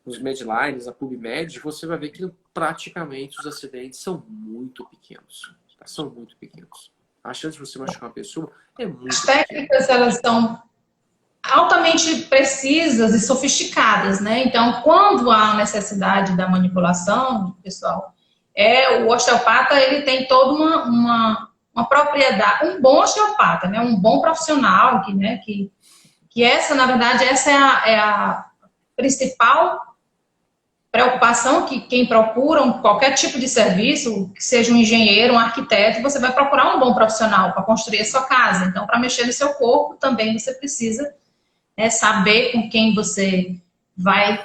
nos Medlines, a PubMed, você vai ver que praticamente os acidentes são muito pequenos. Tá? São muito pequenos. A chance de você machucar uma pessoa é muito As técnicas, elas são altamente precisas e sofisticadas, né? Então, quando há necessidade da manipulação, pessoal, o osteopata, ele tem toda uma propriedade, um bom osteopata, né? Um bom profissional, que essa, na verdade, essa é a principal preocupação que quem procura qualquer tipo de serviço, que seja um engenheiro, um arquiteto, você vai procurar um bom profissional para construir a sua casa. Então, para mexer no seu corpo, também você precisa saber com quem você vai,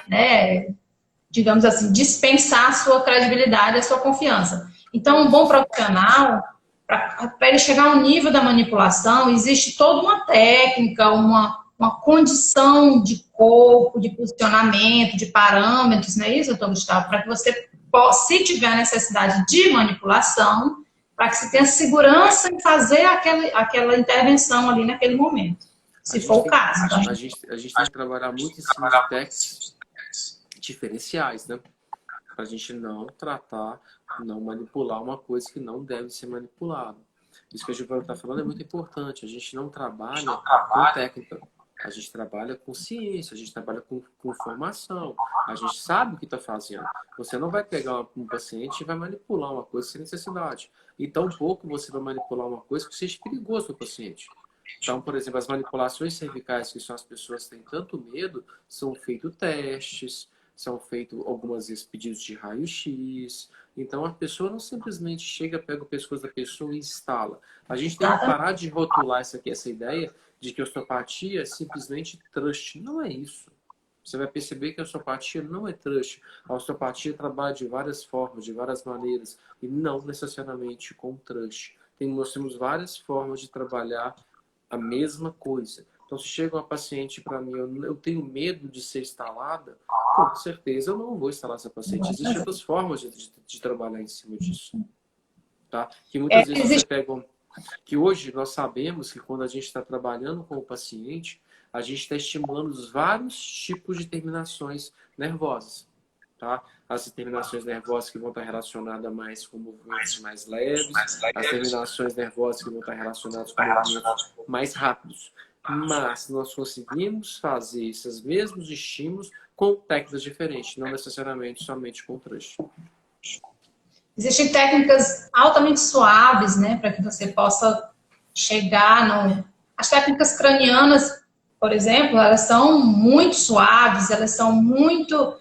digamos assim, dispensar a sua credibilidade, a sua confiança. Então, um bom profissional, para ele chegar ao nível da manipulação, existe toda uma técnica, uma condição de corpo, de posicionamento, de parâmetros, não é isso, doutor Gustavo? Para que você, se tiver necessidade de manipulação, para que você tenha segurança em fazer aquela intervenção ali naquele momento, se for o caso. A gente tem que trabalhar muito em cima de técnicas diferenciais, né? Para a gente não tratar, não manipular uma coisa que não deve ser manipulada. Isso que a Giovana está falando é muito importante. A gente não trabalha com técnica. A gente trabalha com ciência, a gente trabalha com formação, a gente sabe o que está fazendo. Você não vai pegar um paciente e vai manipular uma coisa sem necessidade. E tão pouco você vai manipular uma coisa que seja perigoso para o paciente. Então, por exemplo, as manipulações cervicais, que são as pessoas que têm tanto medo, são feitos testes, são feitos algumas vezes pedidos de raio-x. Então a pessoa não simplesmente chega, pega o pescoço da pessoa e instala. A gente tem que parar de rotular essa ideia de que a osteopatia é simplesmente trust. Não é isso. Você vai perceber que a osteopatia não é trust. A osteopatia trabalha de várias formas, de várias maneiras, e não necessariamente com trust. Nós temos várias formas de trabalhar a mesma coisa. Então, se chega uma paciente para mim, eu tenho medo de ser instalada, com certeza eu não vou instalar essa paciente. Existem outras formas de trabalhar em cima disso. Tá? Que muitas vezes você pega... Que hoje nós sabemos que quando a gente está trabalhando com o paciente, a gente está estimulando os vários tipos de terminações nervosas. Tá? As terminações nervosas que vão estar relacionadas mais com movimentos mais leves, as terminações nervosas que vão estar relacionadas com movimentos mais rápidos. Mas nós conseguimos fazer esses mesmos estímulos com técnicas diferentes, não necessariamente somente com trust. Existem técnicas altamente suaves, né, para que você possa chegar no... As técnicas cranianas, por exemplo, elas são muito suaves, elas são muito...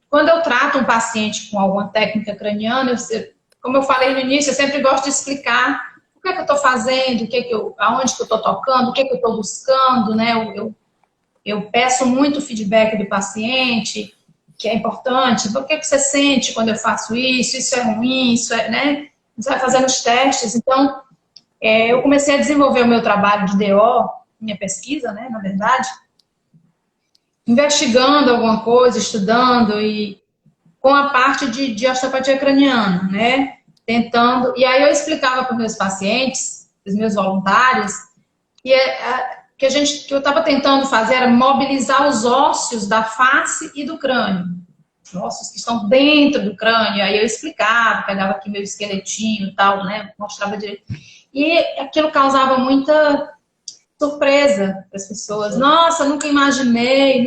Quando eu trato um paciente com alguma técnica craniana, como eu falei no início, eu sempre gosto de explicar o que é que eu estou fazendo, aonde que eu estou tocando, o que é que eu estou buscando, né? Eu peço muito feedback do paciente, que é importante. O que é que você sente quando eu faço isso? Isso é ruim, isso é, né? Você vai fazendo os testes. Então, eu comecei a desenvolver o meu trabalho de DO, minha pesquisa, né, na verdade, investigando alguma coisa, estudando, e com a parte de osteopatia craniana, né? Tentando. E aí eu explicava para os meus pacientes, para os meus voluntários, que eu estava tentando fazer era mobilizar os ósseos da face e do crânio. Os ossos que estão dentro do crânio. Aí eu explicava, pegava aqui meu esqueletinho e tal, né? Mostrava direito. E aquilo causava muita surpresa para as pessoas. Nossa, nunca imaginei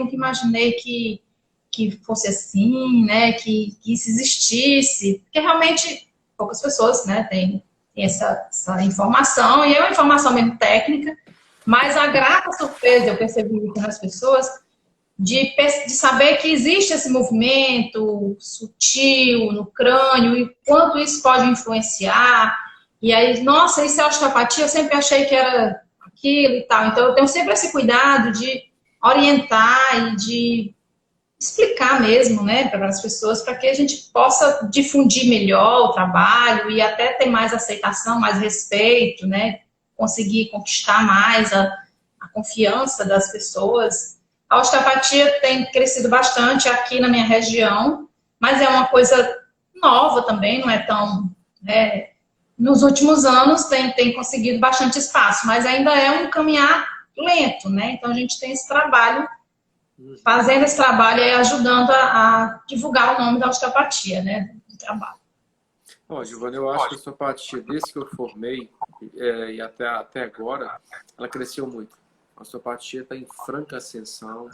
que fosse assim, né? Que isso existisse. Porque realmente poucas pessoas, né, têm essa informação, e é uma informação mesmo técnica, mas a grata surpresa, eu percebi nas pessoas, de saber que existe esse movimento sutil no crânio e quanto isso pode influenciar. E aí, nossa, isso é osteopatia? Eu sempre achei que era aquilo e tal. Então, eu tenho sempre esse cuidado de orientar e de explicar mesmo, né, para as pessoas, para que a gente possa difundir melhor o trabalho e até ter mais aceitação, mais respeito, né, conseguir conquistar mais a confiança das pessoas. A osteopatia tem crescido bastante aqui na minha região, mas é uma coisa nova também, não é tão... nos últimos anos tem conseguido bastante espaço, mas ainda é um caminhar lento, né? Então a gente tem esse trabalho, fazendo esse trabalho e ajudando a divulgar o nome da osteopatia, né? Do trabalho. Ó, Giovana, eu acho que a osteopatia, desde que eu formei e até agora, ela cresceu muito. A osteopatia está em franca ascensão.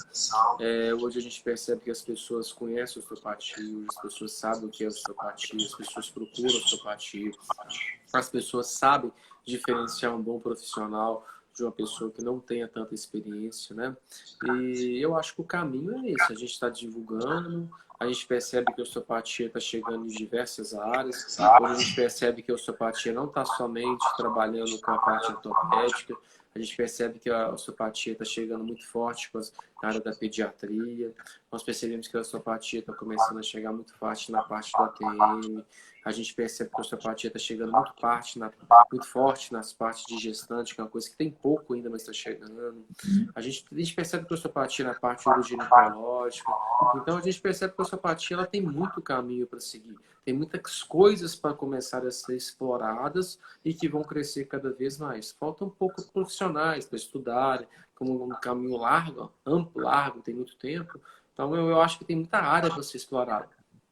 Hoje a gente percebe que as pessoas conhecem a osteopatia, as pessoas sabem o que é osteopatia, as pessoas procuram osteopatia, as pessoas sabem diferenciar um bom profissional de uma pessoa que não tenha tanta experiência, né? E eu acho que o caminho é esse. A gente está divulgando, a gente percebe que a osteopatia está chegando em diversas áreas. Hoje a gente percebe que a osteopatia não está somente trabalhando com a parte ortopédica. A gente percebe que a osteopatia está chegando muito forte na área da pediatria. Nós percebemos que a osteopatia está começando a chegar muito forte na parte do ATM. A gente percebe que a osteopatia está chegando muito forte nas partes de gestante, que é uma coisa que tem pouco ainda, mas está chegando. A gente percebe que a osteopatia na parte uroginecológica. Então a gente percebe que a osteopatia ela tem muito caminho para seguir. Tem muitas coisas para começar a ser exploradas e que vão crescer cada vez mais. Falta um pouco de profissionais para estudarem, como um caminho largo, amplo, largo, tem muito tempo. Então eu acho que tem muita área para ser explorada.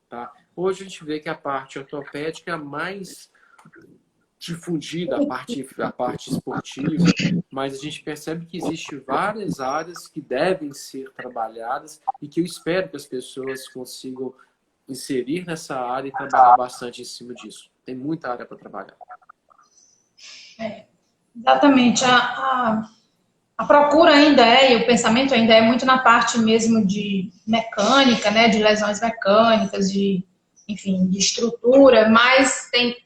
Tá? Hoje a gente vê que a parte ortopédica é a mais difundida, a parte esportiva, mas a gente percebe que existem várias áreas que devem ser trabalhadas e que eu espero que as pessoas consigam inserir nessa área e trabalhar bastante em cima disso. Tem muita área para trabalhar. Exatamente. A A procura ainda e o pensamento ainda é muito na parte mesmo de mecânica, né, de lesões mecânicas, enfim, de estrutura, mas tem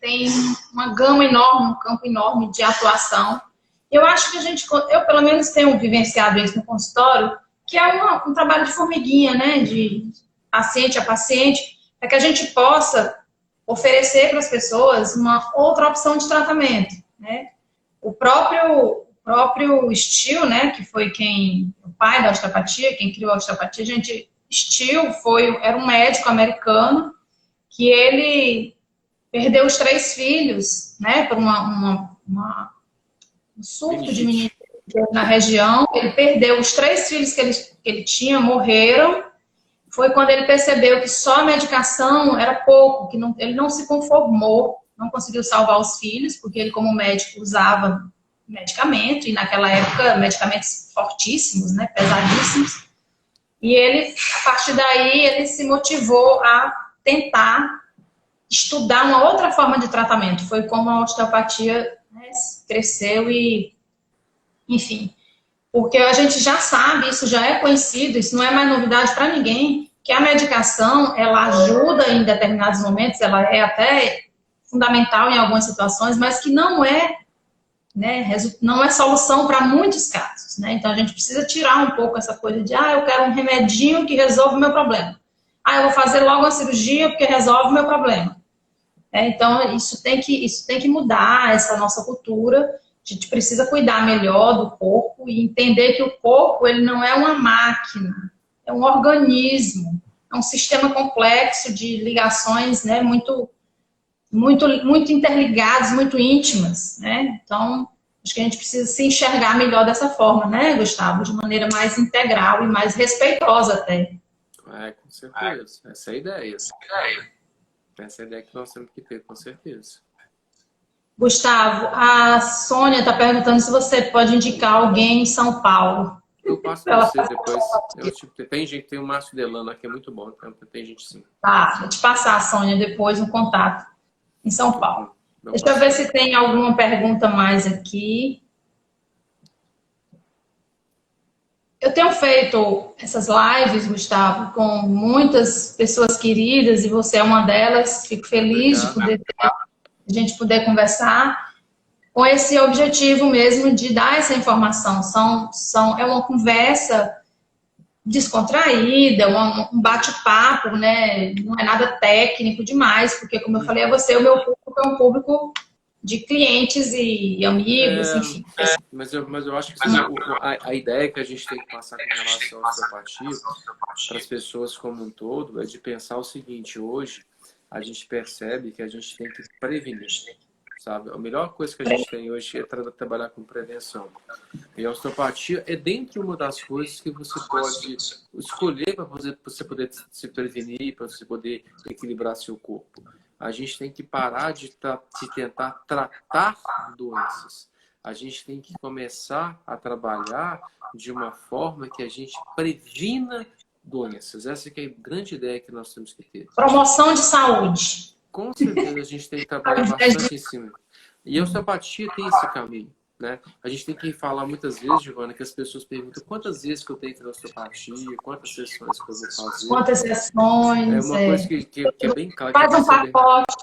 uma gama enorme, um campo enorme de atuação. Eu acho que eu pelo menos tenho vivenciado isso no consultório, que é um trabalho de formiguinha, né, de paciente a paciente, para que a gente possa oferecer para as pessoas uma outra opção de tratamento, né? O próprio Still, né, que foi o pai da osteopatia, quem criou a osteopatia, Still era um médico americano que ele perdeu os 3 filhos, né, por um surto de meningite na região. Ele perdeu os 3 filhos que ele tinha, morreram. Foi quando ele percebeu que só a medicação era pouco, que ele não se conformou, não conseguiu salvar os filhos, porque ele, como médico, usava medicamento, e naquela época, medicamentos fortíssimos, né, pesadíssimos. E ele, a partir daí, ele se motivou a tentar estudar uma outra forma de tratamento. Foi como a osteopatia, né, cresceu enfim, porque a gente já sabe, isso já é conhecido, isso não é mais novidade para ninguém, que a medicação, ela ajuda em determinados momentos, ela é até fundamental em algumas situações, mas que não é, né, não é solução para muitos casos, né? Então a gente precisa tirar um pouco essa coisa de, eu quero um remedinho que resolve o meu problema. Eu vou fazer logo a cirurgia porque resolve o meu problema. Então isso tem que mudar, essa nossa cultura. A gente precisa cuidar melhor do corpo e entender que o corpo, ele não é uma máquina, é um organismo, é um sistema complexo de ligações, né, muito interligadas, muito íntimas, né? Então, acho que a gente precisa se enxergar melhor dessa forma, né, Gustavo? De maneira mais integral e mais respeitosa até. Com certeza. Essa é a ideia. Essa é a ideia que nós temos que ter, com certeza. Gustavo, a Sônia está perguntando se você pode indicar alguém em São Paulo. Eu passo para você depois. Tem gente, tem o Márcio Delano aqui, é muito bom. Tem gente sim. Tá, vou te passar, Sônia, depois um contato em São Paulo. Deixa eu ver se tem alguma pergunta mais aqui. Eu tenho feito essas lives, Gustavo, com muitas pessoas queridas e você é uma delas. Fico feliz de a gente poder conversar com esse objetivo mesmo de dar essa informação. É uma conversa descontraída, um bate-papo, né? Não é nada técnico demais, porque, como eu falei a você, o meu público é um público de clientes e amigos, enfim. Mas eu acho que a ideia que a gente tem que passar com relação à osteopatia para as pessoas como um todo é de pensar o seguinte: hoje a gente percebe que a gente tem que prevenir, sabe? A melhor coisa que a gente tem hoje é trabalhar com prevenção. E a osteopatia é dentre uma das coisas que você pode escolher para você poder se prevenir, para você poder equilibrar seu corpo. A gente tem que parar de tentar tratar doenças. A gente tem que começar a trabalhar de uma forma que a gente previna doenças. Essa que é a grande ideia que nós temos que ter. Promoção de saúde. Com certeza a gente tem que trabalhar bastante em cima. E a osteopatia tem esse caminho, né? A gente tem que falar muitas vezes, Giovana, que as pessoas perguntam quantas vezes que eu tenho que ir na osteopatia, quantas sessões que eu vou fazer. Quantas sessões. É uma coisa que é bem clara. Faz um pacote.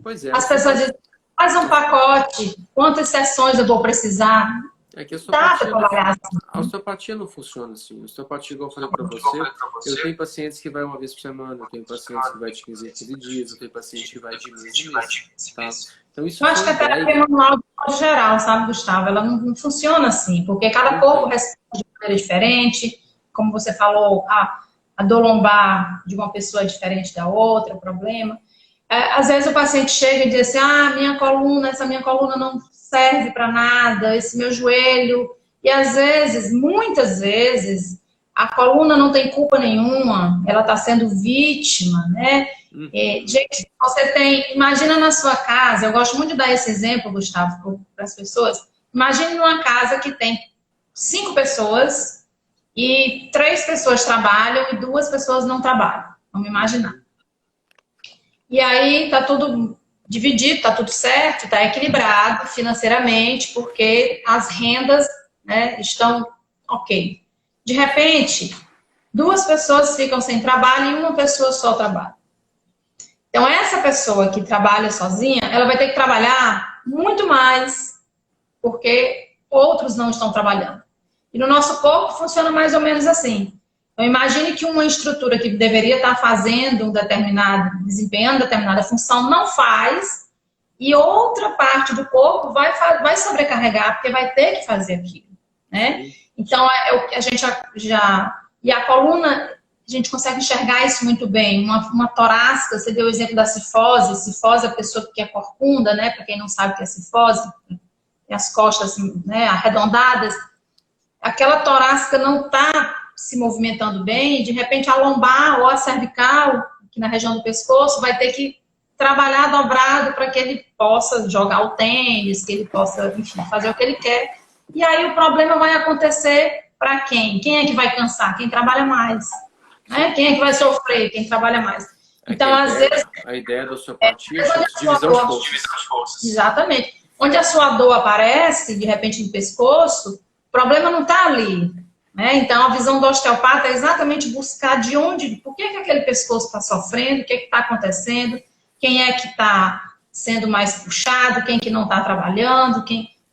Pois é. As pessoas dizem, faz um pacote. Quantas sessões eu vou precisar? É que a osteopatia não funciona assim. A osteopatia, igual eu falei para você, eu tenho pacientes que vai uma vez por semana, eu tenho pacientes que vai de 15 a 15 dias, eu tenho paciente que vai de mês em mês, tá? Então, isso eu acho que a terapia manual, de modo geral, sabe, Gustavo? Ela não funciona assim, porque cada corpo responde de maneira diferente. Como você falou, a dor lombar de uma pessoa é diferente da outra, o problema. Às vezes o paciente chega e diz assim, essa minha coluna não serve para nada, esse meu joelho. E às vezes, muitas vezes, a coluna não tem culpa nenhuma, ela está sendo vítima, né? Gente, imagina na sua casa, eu gosto muito de dar esse exemplo, Gustavo, para as pessoas. Imagine numa casa que tem 5 pessoas e 3 pessoas trabalham e 2 pessoas não trabalham. Vamos imaginar. E aí tá tudo dividido, tá tudo certo, tá equilibrado financeiramente, porque as rendas, né, estão ok. De repente, 2 pessoas ficam sem trabalho e uma pessoa só trabalha. Então, essa pessoa que trabalha sozinha, ela vai ter que trabalhar muito mais, porque outros não estão trabalhando. E no nosso corpo funciona mais ou menos assim. Então, imagine que uma estrutura que deveria estar fazendo desempenhando determinada função, não faz, e outra parte do corpo vai sobrecarregar, porque vai ter que fazer aquilo, né? Então, é o que a gente já... E a coluna, a gente consegue enxergar isso muito bem. Uma torácica, você deu o exemplo da cifose. Cifose é a pessoa que é corcunda, né? Para quem não sabe o que é cifose, tem as costas, né, arredondadas. Aquela torácica não está se movimentando bem, de repente a lombar ou a cervical, aqui na região do pescoço, vai ter que trabalhar dobrado para que ele possa jogar o tênis, que ele possa, enfim, fazer o que ele quer. E aí o problema vai acontecer para quem? Quem é que vai cansar? Quem trabalha mais. Né? Quem é que vai sofrer? Quem trabalha mais. Então, às vezes... A ideia da osteopatia é divisão de forças. Exatamente. Onde a sua dor aparece, de repente, no pescoço, o problema não está ali. Né? Então, a visão do osteopata é exatamente buscar de onde, por que aquele pescoço está sofrendo, o que está acontecendo, quem é que está sendo mais puxado, quem que não está trabalhando,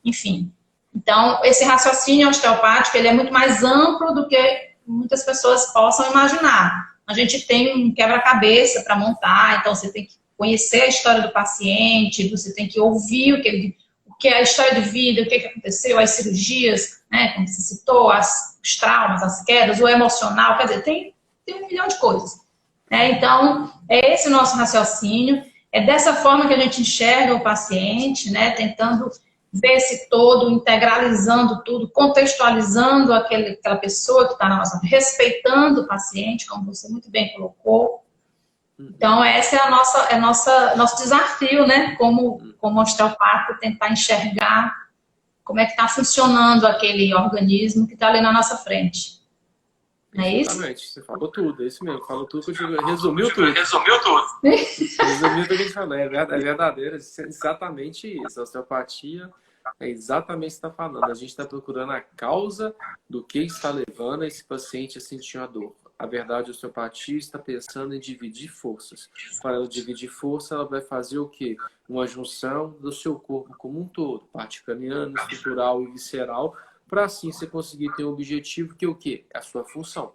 enfim. Então, esse raciocínio osteopático, ele é muito mais amplo do que muitas pessoas possam imaginar. A gente tem um quebra-cabeça para montar, então você tem que conhecer a história do paciente, você tem que ouvir o que é a história de vida, o que aconteceu, as cirurgias, né, como você citou, os traumas, as quedas, o emocional, quer dizer, tem 1 milhão de coisas. Né? Então, é esse o nosso raciocínio, é dessa forma que a gente enxerga o paciente, né, tentando ver esse todo, integralizando tudo, contextualizando aquela pessoa que está na nossa, respeitando o paciente, como você muito bem colocou. Então, esse é nosso desafio, né? Como osteopata, tentar enxergar como é que está funcionando aquele organismo que está ali na nossa frente. Não é isso? Exatamente, você falou tudo, é isso mesmo, falou tudo, resumiu tudo. Resumiu tudo. Resumiu tudo que a gente falou, é verdadeiro, é exatamente isso. A osteopatia é exatamente o que você está falando. A gente está procurando a causa do que está levando esse paciente a sentir a dor. A verdade, a osteopatia está pensando em dividir forças. Para ela dividir força, ela vai fazer o quê? Uma junção do seu corpo como um todo, parte craniana, estrutural e visceral, para assim você conseguir ter um objetivo que é o quê? É a sua função.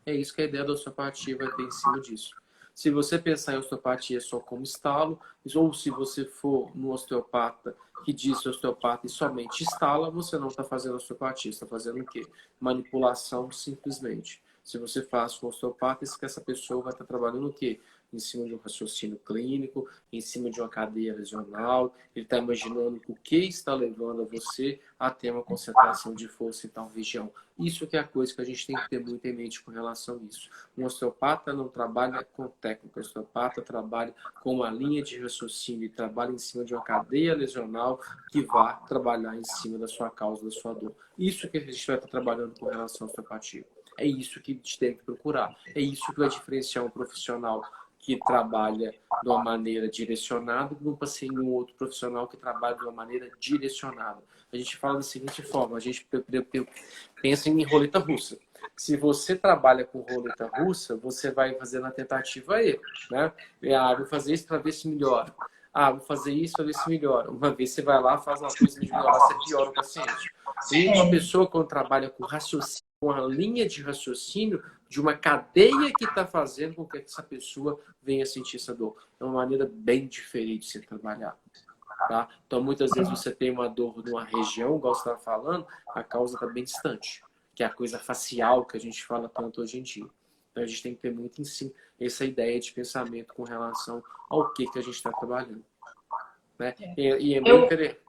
É isso que a ideia da osteopatia vai ter em cima disso. Se você pensar em osteopatia só como estalo, ou se você for no osteopata que diz osteopata e somente estala, você não está fazendo osteopatia, está fazendo o quê? Manipulação simplesmente. Se você faz com osteopata, essa pessoa vai estar trabalhando o quê? Em cima de um raciocínio clínico, em cima de uma cadeia lesional, ele está imaginando o que está levando a você a ter uma concentração de força em tal região. Isso que é a coisa que a gente tem que ter muito em mente com relação a isso. Um osteopata não trabalha com técnica, o osteopata trabalha com uma linha de raciocínio e trabalha em cima de uma cadeia lesional que vai trabalhar em cima da sua causa, da sua dor. Isso que a gente vai estar trabalhando com relação à osteopatia. É isso que a gente tem que procurar. É isso que vai diferenciar um profissional que trabalha de uma maneira direcionada de um outro profissional que trabalha de uma maneira direcionada. A gente fala da seguinte forma, a gente pensa em roleta russa. Se você trabalha com roleta russa, você vai fazer na tentativa erro, né? Vou fazer isso para ver se melhora. Vou fazer isso para ver se melhora. Uma vez você vai lá, faz uma coisa de melhorar, você piora o paciente. E uma pessoa quando trabalha com raciocínio, com a linha de raciocínio de uma cadeia que está fazendo com que essa pessoa venha sentir essa dor. É uma maneira bem diferente de se trabalhar. Tá? Então, muitas vezes você tem uma dor numa região, igual você estava falando, a causa está bem distante, que é a coisa facial que a gente fala tanto hoje em dia. Então, a gente tem que ter muito em si essa ideia de pensamento com relação ao que a gente está trabalhando. Né? E é bem interessante.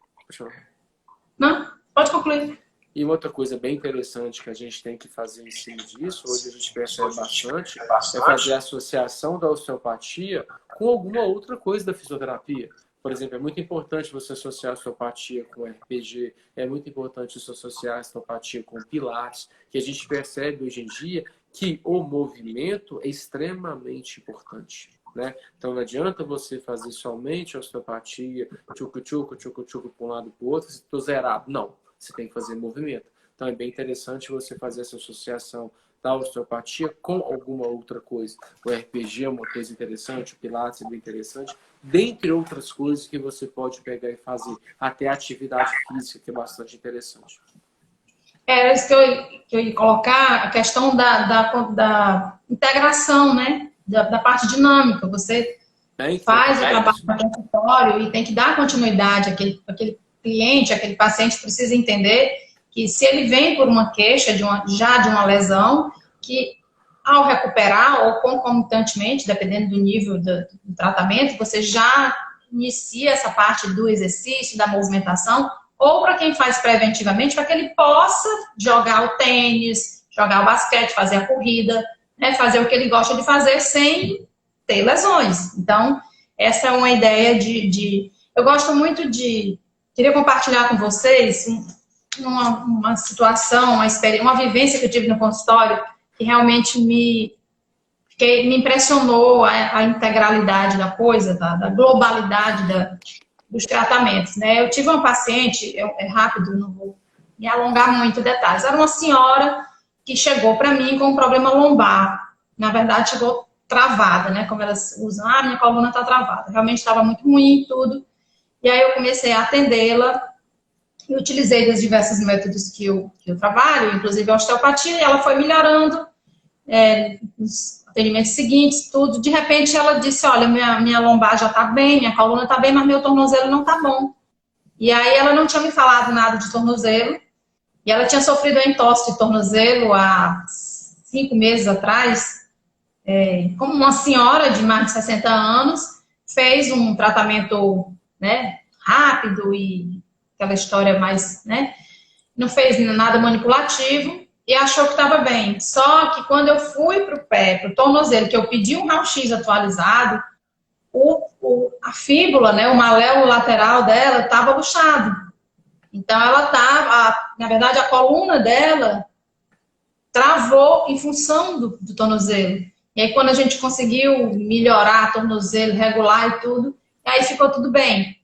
Não, pode concluir. E outra coisa bem interessante que a gente tem que fazer em cima disso, hoje a gente percebe bastante, é fazer a associação da osteopatia com alguma outra coisa da fisioterapia. Por exemplo, é muito importante você associar a osteopatia com RPG, é muito importante você associar a osteopatia com pilates, que a gente percebe hoje em dia que o movimento é extremamente importante. Né? Então não adianta você fazer somente osteopatia, tchucu-tchucu, tchucu-tchucu para um lado e para o outro, se estou zerado. Não. você tem que fazer movimento. Então é bem interessante você fazer essa associação da osteopatia com alguma outra coisa. O RPG é uma coisa interessante, o Pilates é bem interessante, dentre outras coisas que você pode pegar e fazer. Até a atividade física, que é bastante interessante. Era isso que eu ia colocar, a questão da integração, né? Da parte dinâmica. Você faz o trabalho no consultório e tem que dar continuidade àquele cliente, aquele paciente precisa entender que se ele vem por uma queixa já de uma lesão, que ao recuperar ou concomitantemente, dependendo do nível do tratamento, você já inicia essa parte do exercício, da movimentação, ou para quem faz preventivamente, para que ele possa jogar o tênis, jogar o basquete, fazer a corrida, né, fazer o que ele gosta de fazer sem ter lesões. Então, essa é uma ideia eu gosto muito queria compartilhar com vocês uma situação, uma vivência que eu tive no consultório que realmente me impressionou a integralidade da coisa, da globalidade dos tratamentos, né? Eu tive uma paciente, é rápido, não vou me alongar muito em detalhes, era uma senhora que chegou para mim com um problema lombar, na verdade chegou travada, né? Como elas usam, minha coluna está travada, realmente estava muito ruim tudo, e aí eu comecei a atendê-la, e utilizei dos diversos métodos que eu trabalho, inclusive a osteopatia, e ela foi melhorando, nos atendimentos seguintes, tudo. De repente ela disse, olha, minha lombar já está bem, minha coluna está bem, mas meu tornozelo não está bom. E aí ela não tinha me falado nada de tornozelo, e ela tinha sofrido um entorse de tornozelo há 5 meses atrás, como uma senhora de mais de 60 anos, fez um tratamento, né, rápido e aquela história mais, né, não fez nada manipulativo e achou que estava bem. Só que quando eu fui para o pé, para o tornozelo, que eu pedi um raio-x atualizado, a fíbula, né, o maléolo lateral dela estava luxado. Então ela estava, na verdade, a coluna dela travou em função do tornozelo. E aí quando a gente conseguiu melhorar o tornozelo, regular e tudo, aí ficou tudo bem.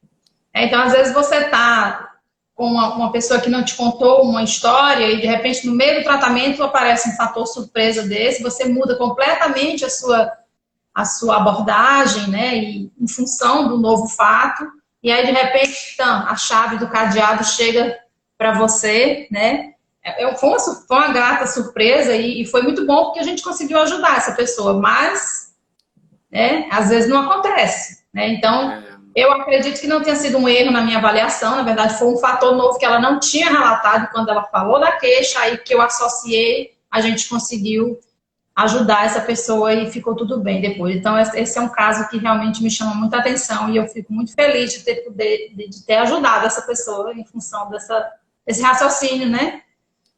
Então, às vezes você está com uma pessoa que não te contou uma história e, de repente, no meio do tratamento aparece um fator surpresa desse, você muda completamente a sua abordagem, né, e, em função do novo fato, e aí, de repente, a chave do cadeado chega para você, né, foi uma grata surpresa e foi muito bom porque a gente conseguiu ajudar essa pessoa, mas, né, às vezes não acontece, né, então... Eu acredito que não tenha sido um erro na minha avaliação, na verdade foi um fator novo que ela não tinha relatado quando ela falou da queixa, aí que eu associei, a gente conseguiu ajudar essa pessoa e ficou tudo bem depois. Então esse é um caso que realmente me chama muita atenção e eu fico muito feliz de ter ajudado essa pessoa em função desse raciocínio, né?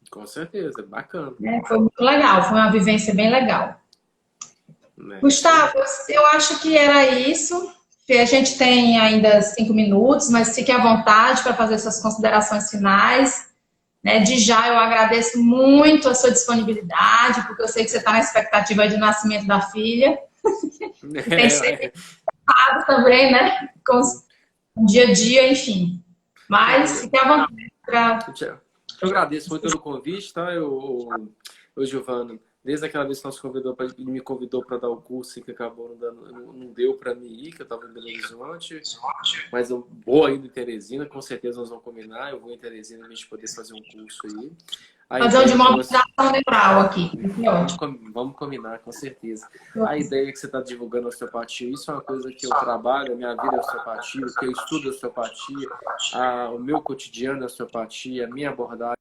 Com certeza, bacana. Foi muito legal, foi uma vivência bem legal. Gustavo, eu acho que era isso. A gente tem ainda 5 minutos, mas fique à vontade para fazer suas considerações finais. Né? De já, eu agradeço muito a sua disponibilidade, porque eu sei que você está na expectativa de nascimento da filha. Tem que ser preocupado também, né? Com o dia a dia, enfim. Mas fique à vontade para... Eu agradeço muito pelo convite, tá? Giovana, desde aquela vez que ele me convidou para dar o curso que acabou não deu para mim ir, que eu estava em Belo Horizonte, mas eu vou aí em Teresina, com certeza nós vamos combinar, eu vou em Teresina a gente poder fazer um curso aí. Fazer um de mobilização neural aqui. Vamos combinar, com certeza. A ideia que você está divulgando a osteopatia, isso é uma coisa que eu trabalho, a minha vida é osteopatia, o que eu estudo é osteopatia, o meu cotidiano é osteopatia, a minha abordagem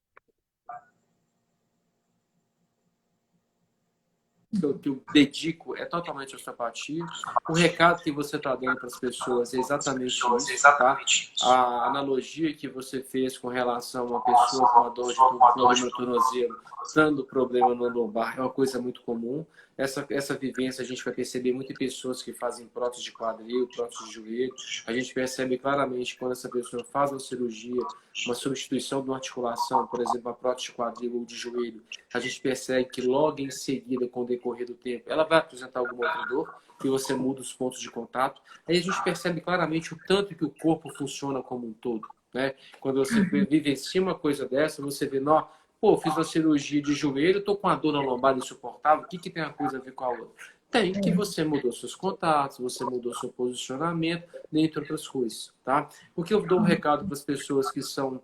que eu dedico é totalmente a osteopatia. O recado que você está dando para as pessoas é exatamente isso, tá? A analogia que você fez com relação a uma pessoa com a dor de problema no tornozelo, dando problema no lombar, é uma coisa muito comum. Essa vivência a gente vai perceber muito em pessoas que fazem prótese de quadril, prótese de joelho. A gente percebe claramente quando essa pessoa faz uma cirurgia, uma substituição de uma articulação, por exemplo, a prótese de quadril ou de joelho, a gente percebe que logo em seguida, com o decorrer do tempo, ela vai apresentar alguma outra dor e você muda os pontos de contato. Aí a gente percebe claramente o tanto que o corpo funciona como um todo. né? Quando você vivencia uma coisa dessa, você vê, não, pô, fiz uma cirurgia de joelho, tô com a dor na lombar insuportável, o que tem a coisa a ver com a outra? Tem que você mudou seus contatos, você mudou seu posicionamento, dentre outras coisas, tá? O que eu dou um recado para as pessoas que são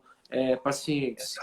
pacientes,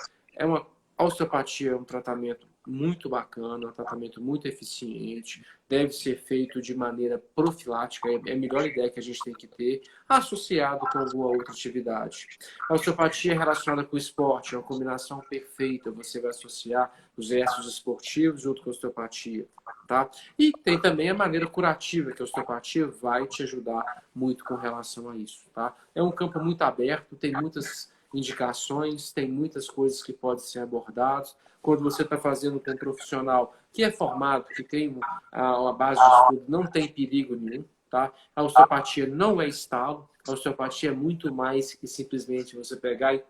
a osteopatia é um tratamento muito bacana, um tratamento muito eficiente, deve ser feito de maneira profilática, é a melhor ideia que a gente tem que ter, associado com alguma outra atividade. A osteopatia é relacionada com o esporte, é uma combinação perfeita, você vai associar os exercícios esportivos junto com a osteopatia, tá? E tem também a maneira curativa, que a osteopatia vai te ajudar muito com relação a isso, tá? É um campo muito aberto, tem muitas indicações, tem muitas coisas que podem ser abordadas. Quando você está fazendo com um profissional que é formado, que tem uma base de estudo, não tem perigo nenhum, tá? A osteopatia não é estalo, a osteopatia é muito mais que simplesmente você pegar e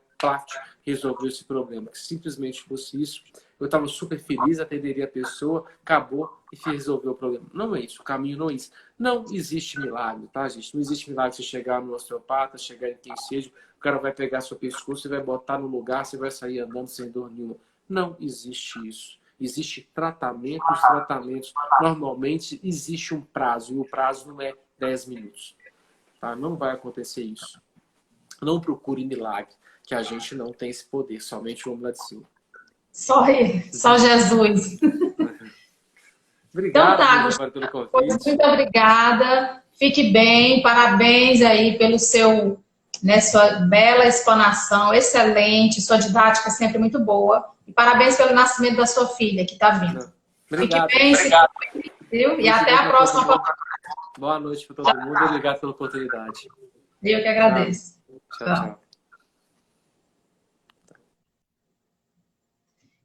resolver esse problema. Que simplesmente fosse isso, eu estava super feliz, atenderia a pessoa, acabou e resolveu o problema. Não é isso, o caminho não é isso. Não existe milagre, tá, gente? Não existe milagre você chegar no osteopata, chegar em quem seja, o cara vai pegar seu pescoço e vai botar no lugar, você vai sair andando sem dor nenhuma. Não existe isso. Existe tratamento, os tratamentos, normalmente existe um prazo, e o prazo não é 10 minutos. Tá? Não vai acontecer isso. Não procure milagre, que a gente não tem esse poder, somente o homem lá de cima. Só Jesus. Obrigado, então tá, Gustavo, pelo convite. muito obrigada. Fique bem, parabéns aí pelo seu, né, sua bela explanação, excelente, sua didática sempre muito boa. E parabéns pelo nascimento da sua filha, que está vindo. Obrigado. Fique bem, obrigado. E até a próxima. Boa noite para todo mundo. Obrigado pela oportunidade. Eu que agradeço. Tchau.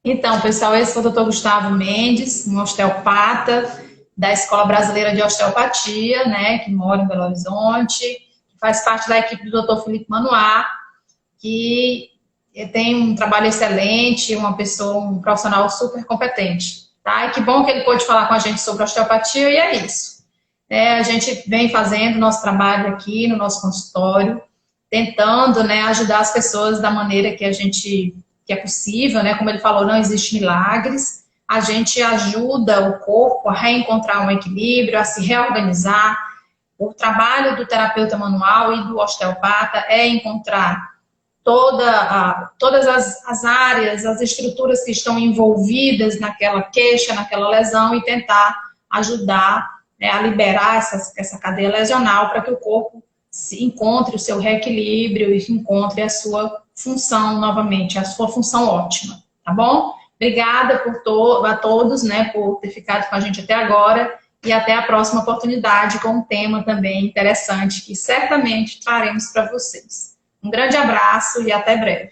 Então, pessoal, esse foi o Dr. Gustavo Mendes, um osteopata da Escola Brasileira de Osteopatia, né, que mora em Belo Horizonte, que faz parte da equipe do Dr. Felipe Manoá, que tem um trabalho excelente, uma pessoa, um profissional super competente, tá? E que bom que ele pôde falar com a gente sobre osteopatia, e é isso. A gente vem fazendo nosso trabalho aqui no nosso consultório, tentando, né, ajudar as pessoas da maneira que é possível, né? Como ele falou, não existe milagres. A gente ajuda o corpo a reencontrar um equilíbrio, a se reorganizar. O trabalho do terapeuta manual e do osteopata é encontrar todas as áreas, as estruturas que estão envolvidas naquela queixa, naquela lesão, e tentar ajudar, né, a liberar essa cadeia lesional para que o corpo encontre o seu reequilíbrio e encontre a sua função novamente, a sua função ótima, tá bom? Obrigada a todos, né, por ter ficado com a gente até agora, e até a próxima oportunidade com um tema também interessante que certamente traremos para vocês. Um grande abraço e até breve.